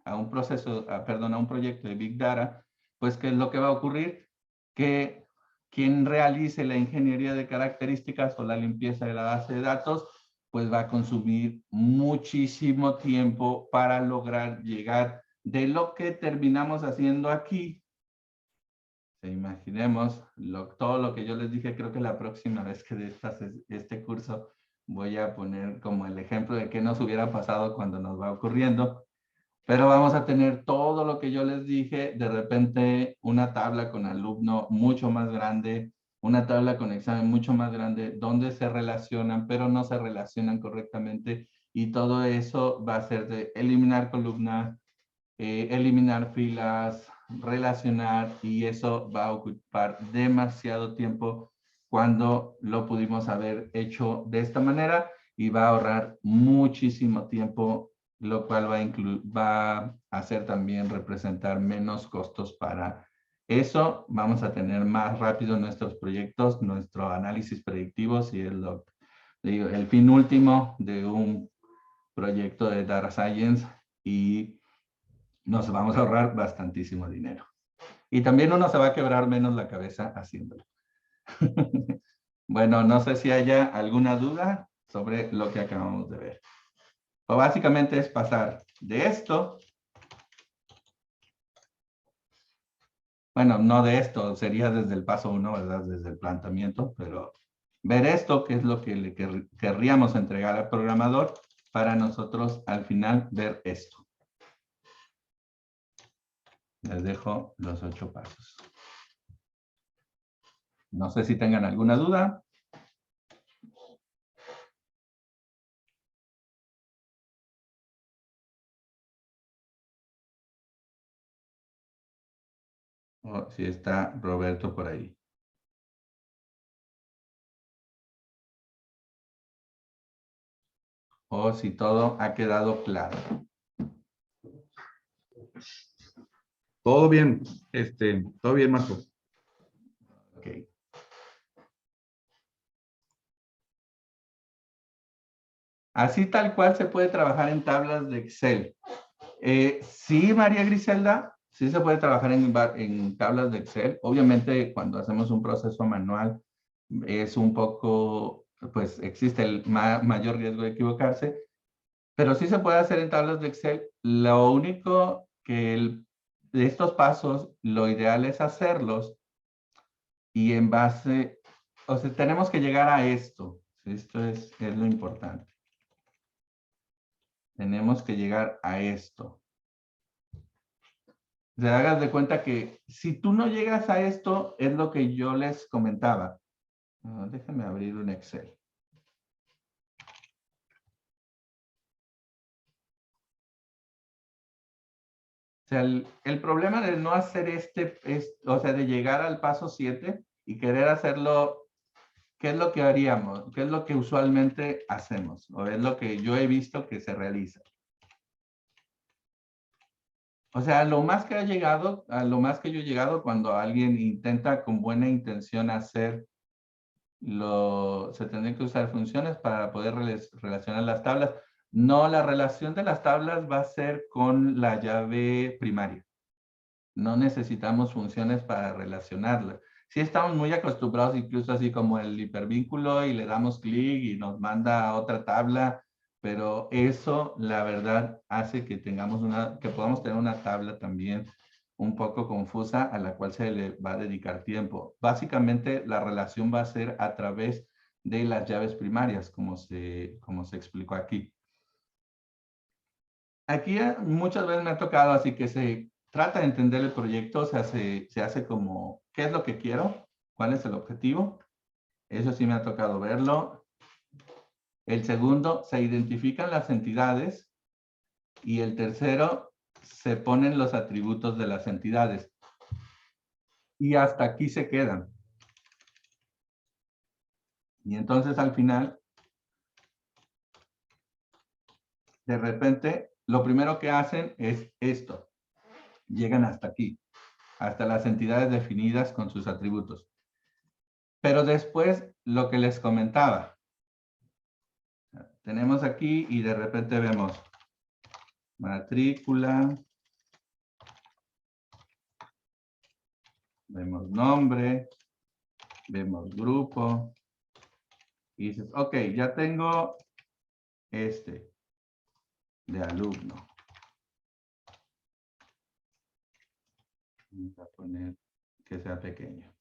a un proyecto de Big Data, pues ¿qué es lo que va a ocurrir? Que quien realice la ingeniería de características o la limpieza de la base de datos, pues va a consumir muchísimo tiempo para lograr llegar de lo que terminamos haciendo aquí. Imaginemos todo lo que yo les dije. Creo que la próxima vez que de este curso voy a poner como el ejemplo de qué nos hubiera pasado cuando nos va ocurriendo. Pero vamos a tener todo lo que yo les dije, de repente una tabla con alumno mucho más grande, una tabla con examen mucho más grande, donde se relacionan, pero no se relacionan correctamente. Y todo eso va a ser de eliminar columnas, eliminar filas, relacionar, y eso va a ocupar demasiado tiempo cuando lo pudimos haber hecho de esta manera, y va a ahorrar muchísimo tiempo, lo cual va a hacer también representar menos costos para eso. Vamos a tener más rápido nuestros proyectos, nuestro análisis predictivos, y el fin último de un proyecto de Data Science, y nos vamos a ahorrar bastantísimo dinero. Y también uno se va a quebrar menos la cabeza haciéndolo. Bueno, no sé si haya alguna duda sobre lo que acabamos de ver. Pues básicamente es pasar de esto, bueno, no de esto, sería desde el paso 1, ¿verdad? Desde el planteamiento, pero ver esto, que es lo que le querríamos entregar al programador, para nosotros al final ver esto. Les dejo los 8 pasos. No sé si tengan alguna duda. O si está Roberto por ahí. o si todo ha quedado claro. Todo bien, todo bien, Marco. Ok. Así tal cual se puede trabajar en tablas de Excel. Sí, María Griselda, sí se puede trabajar en tablas de Excel. Obviamente, cuando hacemos un proceso manual, es un poco, pues existe el mayor riesgo de equivocarse, pero sí se puede hacer en tablas de Excel. Lo único que de estos pasos, lo ideal es hacerlos y en base, o sea, tenemos que llegar a esto. Esto es lo importante. Tenemos que llegar a esto. Te hagas de cuenta que si tú no llegas a esto, es lo que yo les comentaba. Déjame abrir un Excel. O sea, el problema de no hacer o sea, de llegar al paso 7 y querer hacerlo, ¿qué es lo que haríamos? ¿Qué es lo que usualmente hacemos? O es lo que yo he visto que se realiza. O sea, lo más que a lo más que yo he llegado cuando alguien intenta con buena intención hacer se tendrían que usar funciones para poder relacionar las tablas. No, la relación de las tablas va a ser con la llave primaria. No necesitamos funciones para relacionarlas. Sí estamos muy acostumbrados, incluso así como el hipervínculo, y le damos clic y nos manda a otra tabla, pero eso, la verdad, hace que que podamos tener una tabla también un poco confusa a la cual se le va a dedicar tiempo. Básicamente, la relación va a ser a través de las llaves primarias, como se explicó aquí. Aquí muchas veces me ha tocado, así que se trata de entender el proyecto, se hace como, ¿qué es lo que quiero? ¿Cuál es el objetivo? Eso sí me ha tocado verlo. El segundo, se identifican las entidades. Y el tercero, se ponen los atributos de las entidades. Y hasta aquí se quedan. Y entonces al final, de repente, lo primero que hacen es esto. Llegan hasta aquí, hasta las entidades definidas con sus atributos. Pero después, lo que les comentaba, tenemos aquí y de repente vemos matrícula, vemos nombre, vemos grupo, y dices, ok, ya tengo de alumno. Vamos a poner que sea pequeño.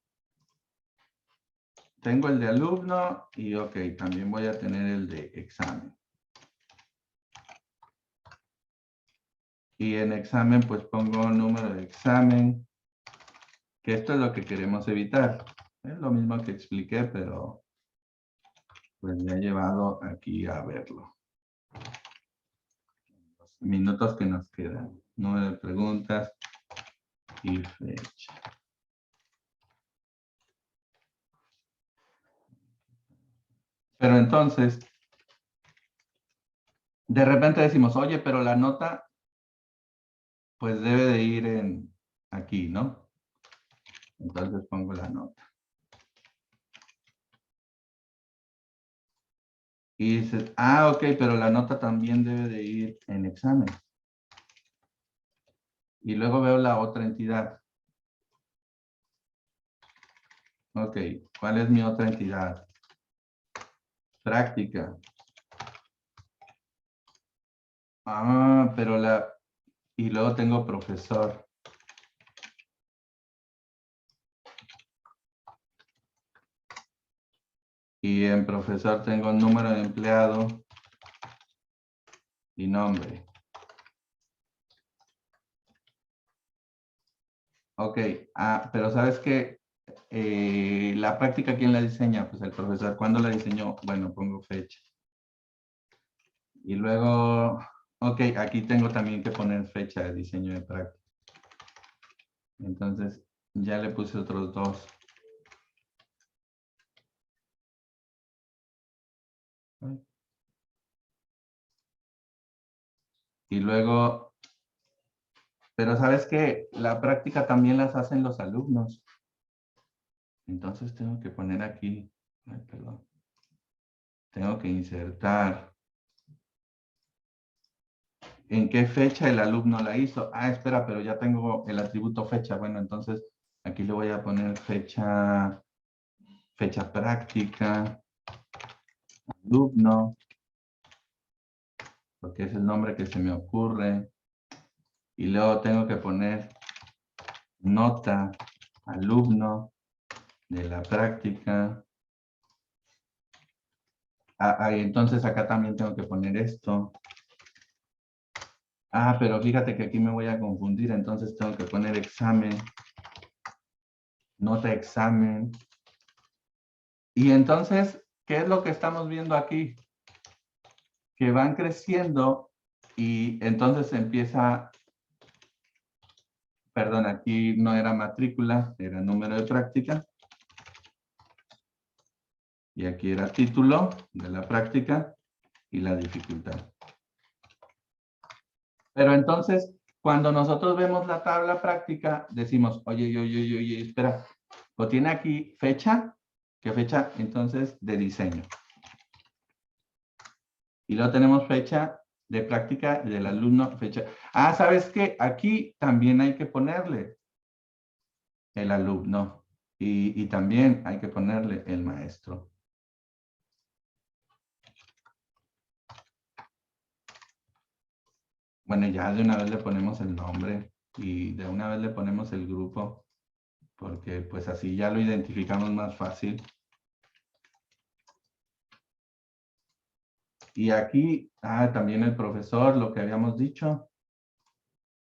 Tengo el de alumno y ok, también voy a tener el de examen. Y en examen pues pongo número de examen, que esto es lo que queremos evitar. Es lo mismo que expliqué, pero pues me ha llevado aquí a verlo. Los minutos que nos quedan. Número de preguntas y fecha. Pero entonces, de repente decimos, oye, pero la nota pues debe de ir aquí, ¿no? Entonces pongo la nota. Y dices, ok, pero la nota también debe de ir en examen. Y luego veo la otra entidad. Ok, ¿cuál es mi otra entidad? Práctica. Pero y luego tengo profesor. Y en profesor tengo número de empleado y nombre. Ok, pero ¿sabes qué? La práctica, ¿quién la diseña? Pues el profesor. ¿Cuándo la diseñó? Bueno, pongo fecha. Y luego, ok, aquí tengo también que poner fecha de diseño de práctica. Entonces, ya le puse otros dos. Y luego, pero ¿sabes qué? La práctica también las hacen los alumnos. Entonces tengo que poner aquí, ay, perdón. Tengo que insertar en qué fecha el alumno la hizo. Ah, espera, pero ya tengo el atributo fecha. Bueno, entonces aquí le voy a poner fecha práctica, alumno, porque es el nombre que se me ocurre. Y luego tengo que poner nota, alumno de la práctica. Y entonces acá también tengo que poner esto. Ah, pero fíjate que aquí me voy a confundir, entonces tengo que poner examen, nota examen. Y entonces, ¿qué es lo que estamos viendo aquí? Que van creciendo y entonces empieza, perdón, aquí no era matrícula, era número de práctica. Y aquí era título de la práctica y la dificultad. Pero entonces, cuando nosotros vemos la tabla práctica, decimos, oye, espera, o tiene aquí fecha, ¿qué fecha? Entonces, de diseño. Y luego tenemos fecha de práctica del alumno, fecha. Ah, ¿sabes qué? Aquí también hay que ponerle el alumno y también hay que ponerle el maestro. Bueno, ya de una vez le ponemos el nombre y de una vez le ponemos el grupo, porque pues así ya lo identificamos más fácil. Y aquí, también el profesor, lo que habíamos dicho.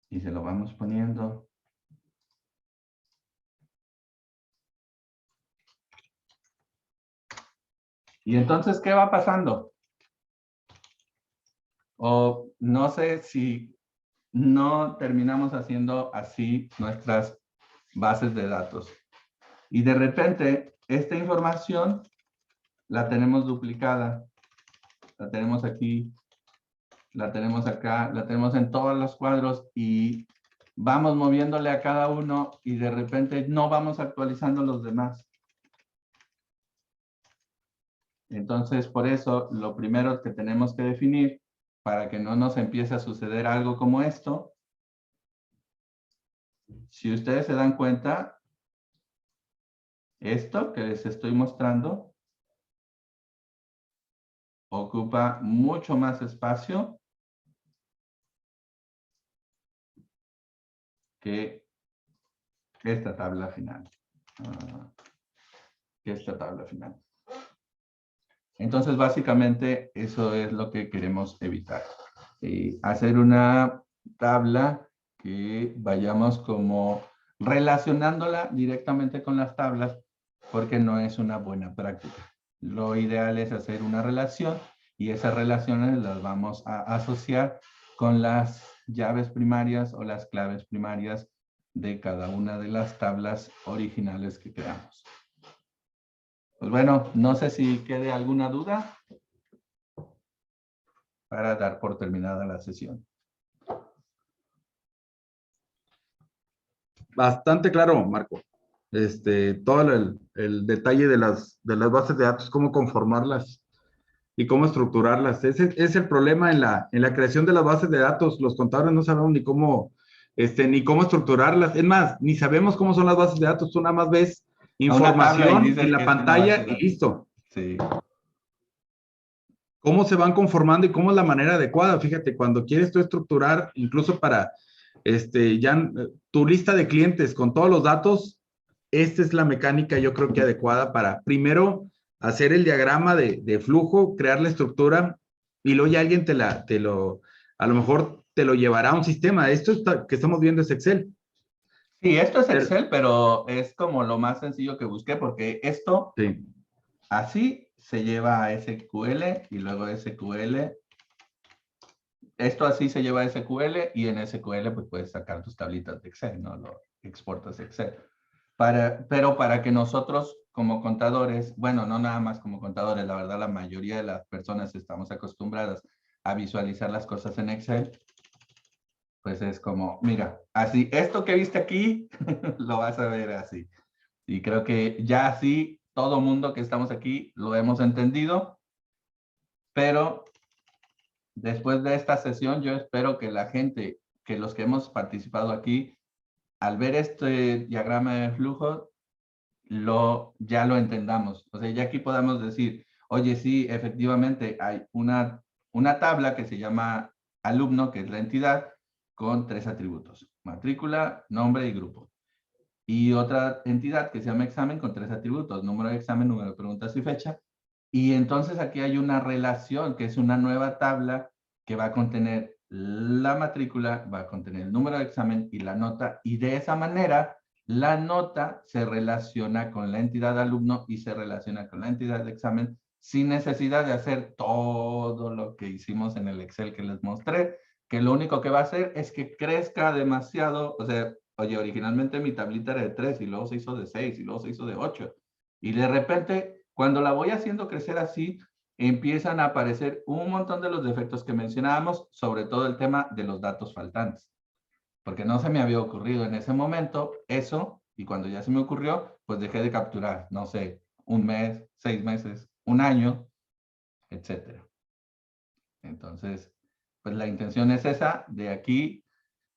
Y se lo vamos poniendo. Y entonces, ¿qué va pasando? O no sé si no terminamos haciendo así nuestras bases de datos. Y de repente, esta información la tenemos duplicada. La tenemos aquí, la tenemos acá, la tenemos en todos los cuadros y vamos moviéndole a cada uno y de repente no vamos actualizando los demás. Entonces, por eso, lo primero que tenemos que definir para que no nos empiece a suceder algo como esto, si ustedes se dan cuenta, esto que les estoy mostrando ocupa mucho más espacio que esta tabla final. Entonces, básicamente, eso es lo que queremos evitar. Hacer una tabla que vayamos como relacionándola directamente con las tablas, porque no es una buena práctica. Lo ideal es hacer una relación y esas relaciones las vamos a asociar con las llaves primarias o las claves primarias de cada una de las tablas originales que creamos. Pues bueno, no sé si quede alguna duda para dar por terminada la sesión. Bastante claro, Marco. Todo el detalle de las bases de datos, cómo conformarlas y cómo estructurarlas. Ese es el problema en la creación de las bases de datos. Los contadores no sabemos ni cómo estructurarlas. Es más, ni sabemos cómo son las bases de datos. Tú nada más ves información en la pantalla y listo. Sí. Cómo se van conformando y cómo es la manera adecuada. Fíjate, cuando quieres tú estructurar, incluso para tu lista de clientes con todos los datos, esta es la mecánica yo creo que adecuada para primero hacer el diagrama de flujo, crear la estructura y luego ya alguien a lo mejor te lo llevará a un sistema. Que estamos viendo es Excel. Sí, esto es Excel, pero es como lo más sencillo que busqué porque esto sí. Así se lleva a SQL y luego SQL. Esto así se lleva a SQL y en SQL pues puedes sacar tus tablitas de Excel, ¿no? Lo exportas a Excel. Pero para que nosotros como contadores, bueno, no nada más como contadores, la verdad la mayoría de las personas estamos acostumbradas a visualizar las cosas en Excel, pues es como, mira, así, esto que viste aquí, lo vas a ver así. Y creo que ya así, todo mundo que estamos aquí lo hemos entendido, pero después de esta sesión, yo espero que la gente, que los que hemos participado aquí, al ver este diagrama de flujo, ya lo entendamos. O sea, ya aquí podamos decir, oye, sí, efectivamente hay una tabla que se llama alumno, que es la entidad, con 3 atributos: matrícula, nombre y grupo. Y otra entidad que se llama examen con 3 atributos: número de examen, número de preguntas y fecha. Y entonces aquí hay una relación, que es una nueva tabla que va a contener la matrícula, va a contener el número de examen y la nota, y de esa manera la nota se relaciona con la entidad alumno y se relaciona con la entidad de examen sin necesidad de hacer todo lo que hicimos en el Excel que les mostré, que lo único que va a hacer es que crezca demasiado. O sea, oye, originalmente mi tablita era de 3 y luego se hizo de 6 y luego se hizo de 8. Y de repente, cuando la voy haciendo crecer así, empiezan a aparecer un montón de los defectos que mencionábamos, sobre todo el tema de los datos faltantes. Porque no se me había ocurrido en ese momento eso, y cuando ya se me ocurrió, pues dejé de capturar, no sé, un mes, 6 meses, un año, etcétera. Entonces, pues la intención es esa. De aquí,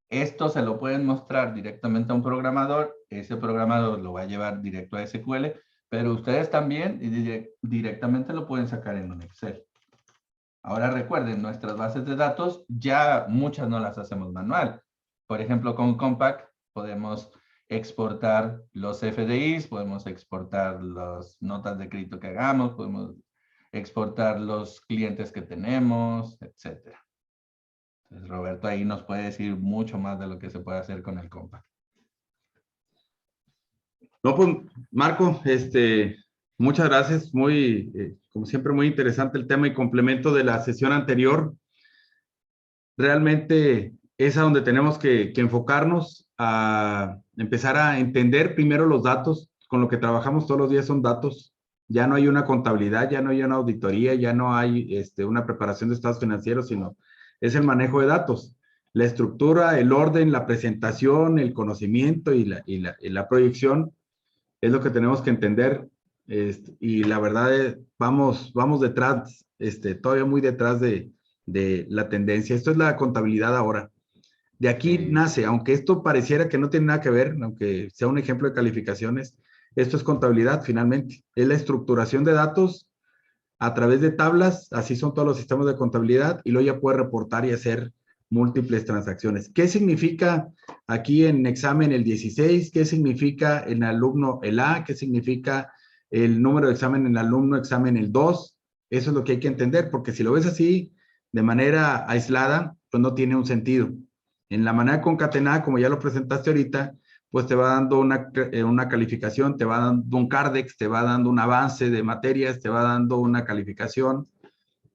esto se lo pueden mostrar directamente a un programador, ese programador lo va a llevar directo a SQL, pero ustedes también directamente lo pueden sacar en un Excel. Ahora recuerden, nuestras bases de datos ya muchas no las hacemos manual. Por ejemplo, con Compact podemos exportar los FDIs, podemos exportar las notas de crédito que hagamos, podemos exportar los clientes que tenemos, etcétera. Entonces, Roberto ahí nos puede decir mucho más de lo que se puede hacer con el Compact. No, pues, Marco, muchas gracias. Muy, como siempre, muy interesante el tema y complemento de la sesión anterior. Realmente es a donde tenemos que enfocarnos, a empezar a entender primero los datos. Con lo que trabajamos todos los días son datos. Ya no hay una contabilidad, ya no hay una auditoría, ya no hay una preparación de estados financieros, sino es el manejo de datos. La estructura, el orden, la presentación, el conocimiento y la proyección es lo que tenemos que entender. Y la verdad es, vamos detrás, todavía muy detrás de la tendencia. Esto es la contabilidad ahora. De aquí nace, aunque esto pareciera que no tiene nada que ver, aunque sea un ejemplo de calificaciones, esto es contabilidad finalmente. Es la estructuración de datos a través de tablas, así son todos los sistemas de contabilidad, y luego ya puede reportar y hacer múltiples transacciones. ¿Qué significa aquí en examen el 16? ¿Qué significa en alumno el A? ¿Qué significa el número de examen en alumno examen el 2? Eso es lo que hay que entender, porque si lo ves así, de manera aislada, pues no tiene un sentido. En la manera concatenada, como ya lo presentaste ahorita, pues te va dando una calificación, te va dando un Cardex, te va dando un avance de materias, te va dando una calificación.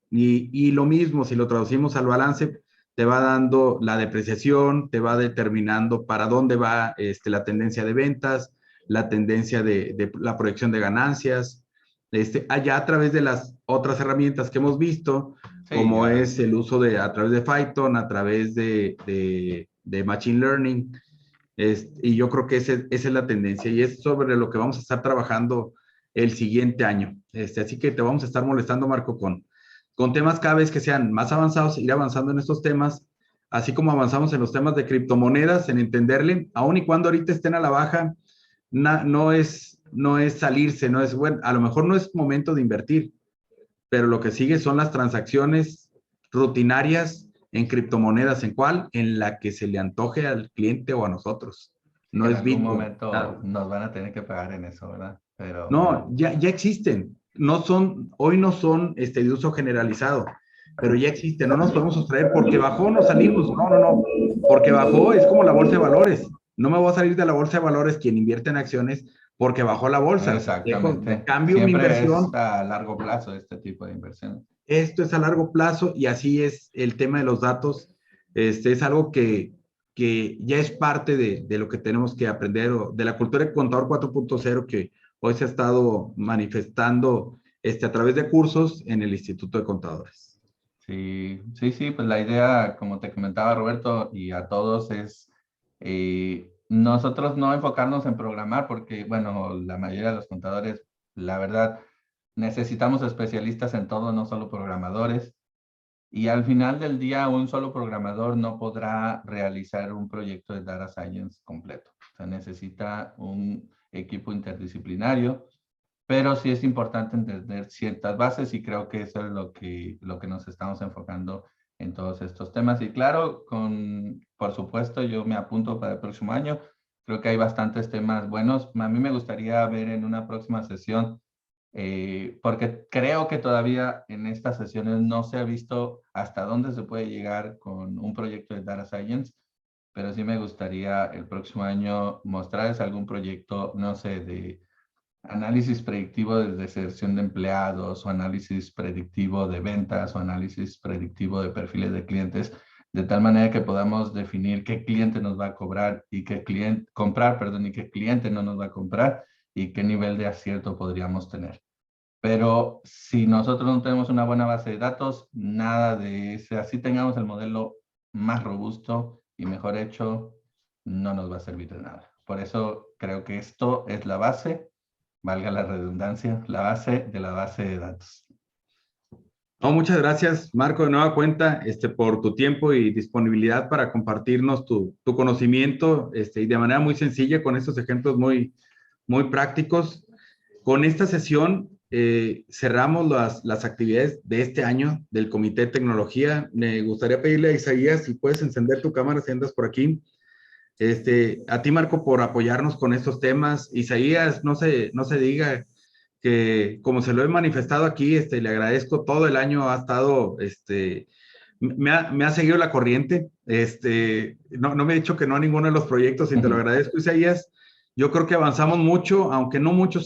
Y lo mismo, si lo traducimos al balance, te va dando la depreciación, te va determinando para dónde va la tendencia de ventas, la tendencia de la proyección de ganancias. Allá a través de las otras herramientas que hemos visto, sí, como es el uso a través de Python, a través de Machine Learning. Y yo creo que esa es la tendencia y es sobre lo que vamos a estar trabajando el siguiente año. Así que te vamos a estar molestando, Marco, con temas cada vez que sean más avanzados, ir avanzando en estos temas, así como avanzamos en los temas de criptomonedas, en entenderle, aun y cuando ahorita estén a la baja, no es salirse, no es, bueno, a lo mejor no es momento de invertir, pero lo que sigue son las transacciones rutinarias en criptomonedas. ¿En cuál? En la que se le antoje al cliente o a nosotros. No es Bitcoin. En algún momento nos van a tener que pagar en eso, ¿verdad? Pero no, ya existen. Hoy no son de uso generalizado, pero ya existen. No nos podemos sustraer porque bajó, no salimos. No. Porque bajó es como la bolsa de valores. No me voy a salir de la bolsa de valores quien invierte en acciones porque bajó la bolsa. Exactamente. Cambio mi inversión. Es a largo plazo este tipo de inversión. Esto es a largo plazo y así es el tema de los datos. Es algo que ya es parte de lo que tenemos que aprender, o de la cultura de contador 4.0 que hoy se ha estado manifestando a través de cursos en el Instituto de Contadores. Sí, sí, sí, pues la idea, como te comentaba Roberto, y a todos es nosotros no enfocarnos en programar, porque, bueno, la mayoría de los contadores, la verdad, necesitamos especialistas en todo, no solo programadores. Y al final del día, un solo programador no podrá realizar un proyecto de Data Science completo. O sea, necesita un equipo interdisciplinario, pero sí es importante entender ciertas bases y creo que eso es lo que nos estamos enfocando en todos estos temas. Y claro, por supuesto, yo me apunto para el próximo año. Creo que hay bastantes temas buenos. A mí me gustaría ver en una próxima sesión porque creo que todavía en estas sesiones no se ha visto hasta dónde se puede llegar con un proyecto de Data Science, pero sí me gustaría el próximo año mostrarles algún proyecto, no sé, de análisis predictivo de deserción de empleados o análisis predictivo de ventas o análisis predictivo de perfiles de clientes, de tal manera que podamos definir qué cliente nos va a cobrar y qué cliente, comprar, perdón, y qué cliente no nos va a comprar y qué nivel de acierto podríamos tener. Pero si nosotros no tenemos una buena base de datos, nada de ese, así tengamos el modelo más robusto y mejor hecho, no nos va a servir de nada. Por eso creo que esto es la base, valga la redundancia, la base de la base de datos. No, muchas gracias, Marco, de nueva cuenta, por tu tiempo y disponibilidad para compartirnos tu conocimiento, y de manera muy sencilla, con estos ejemplos muy prácticos. Con esta sesión cerramos las actividades de este año del Comité de Tecnología. Me gustaría pedirle a Isaías si puedes encender tu cámara si andas por aquí. A ti, Marco, por apoyarnos con estos temas. Isaías, no se diga que, como se lo he manifestado aquí, le agradezco todo el año, ha estado, me ha seguido la corriente. No me he dicho que no a ninguno de los proyectos y te lo agradezco, Isaías. Yo creo que avanzamos mucho, aunque no mucho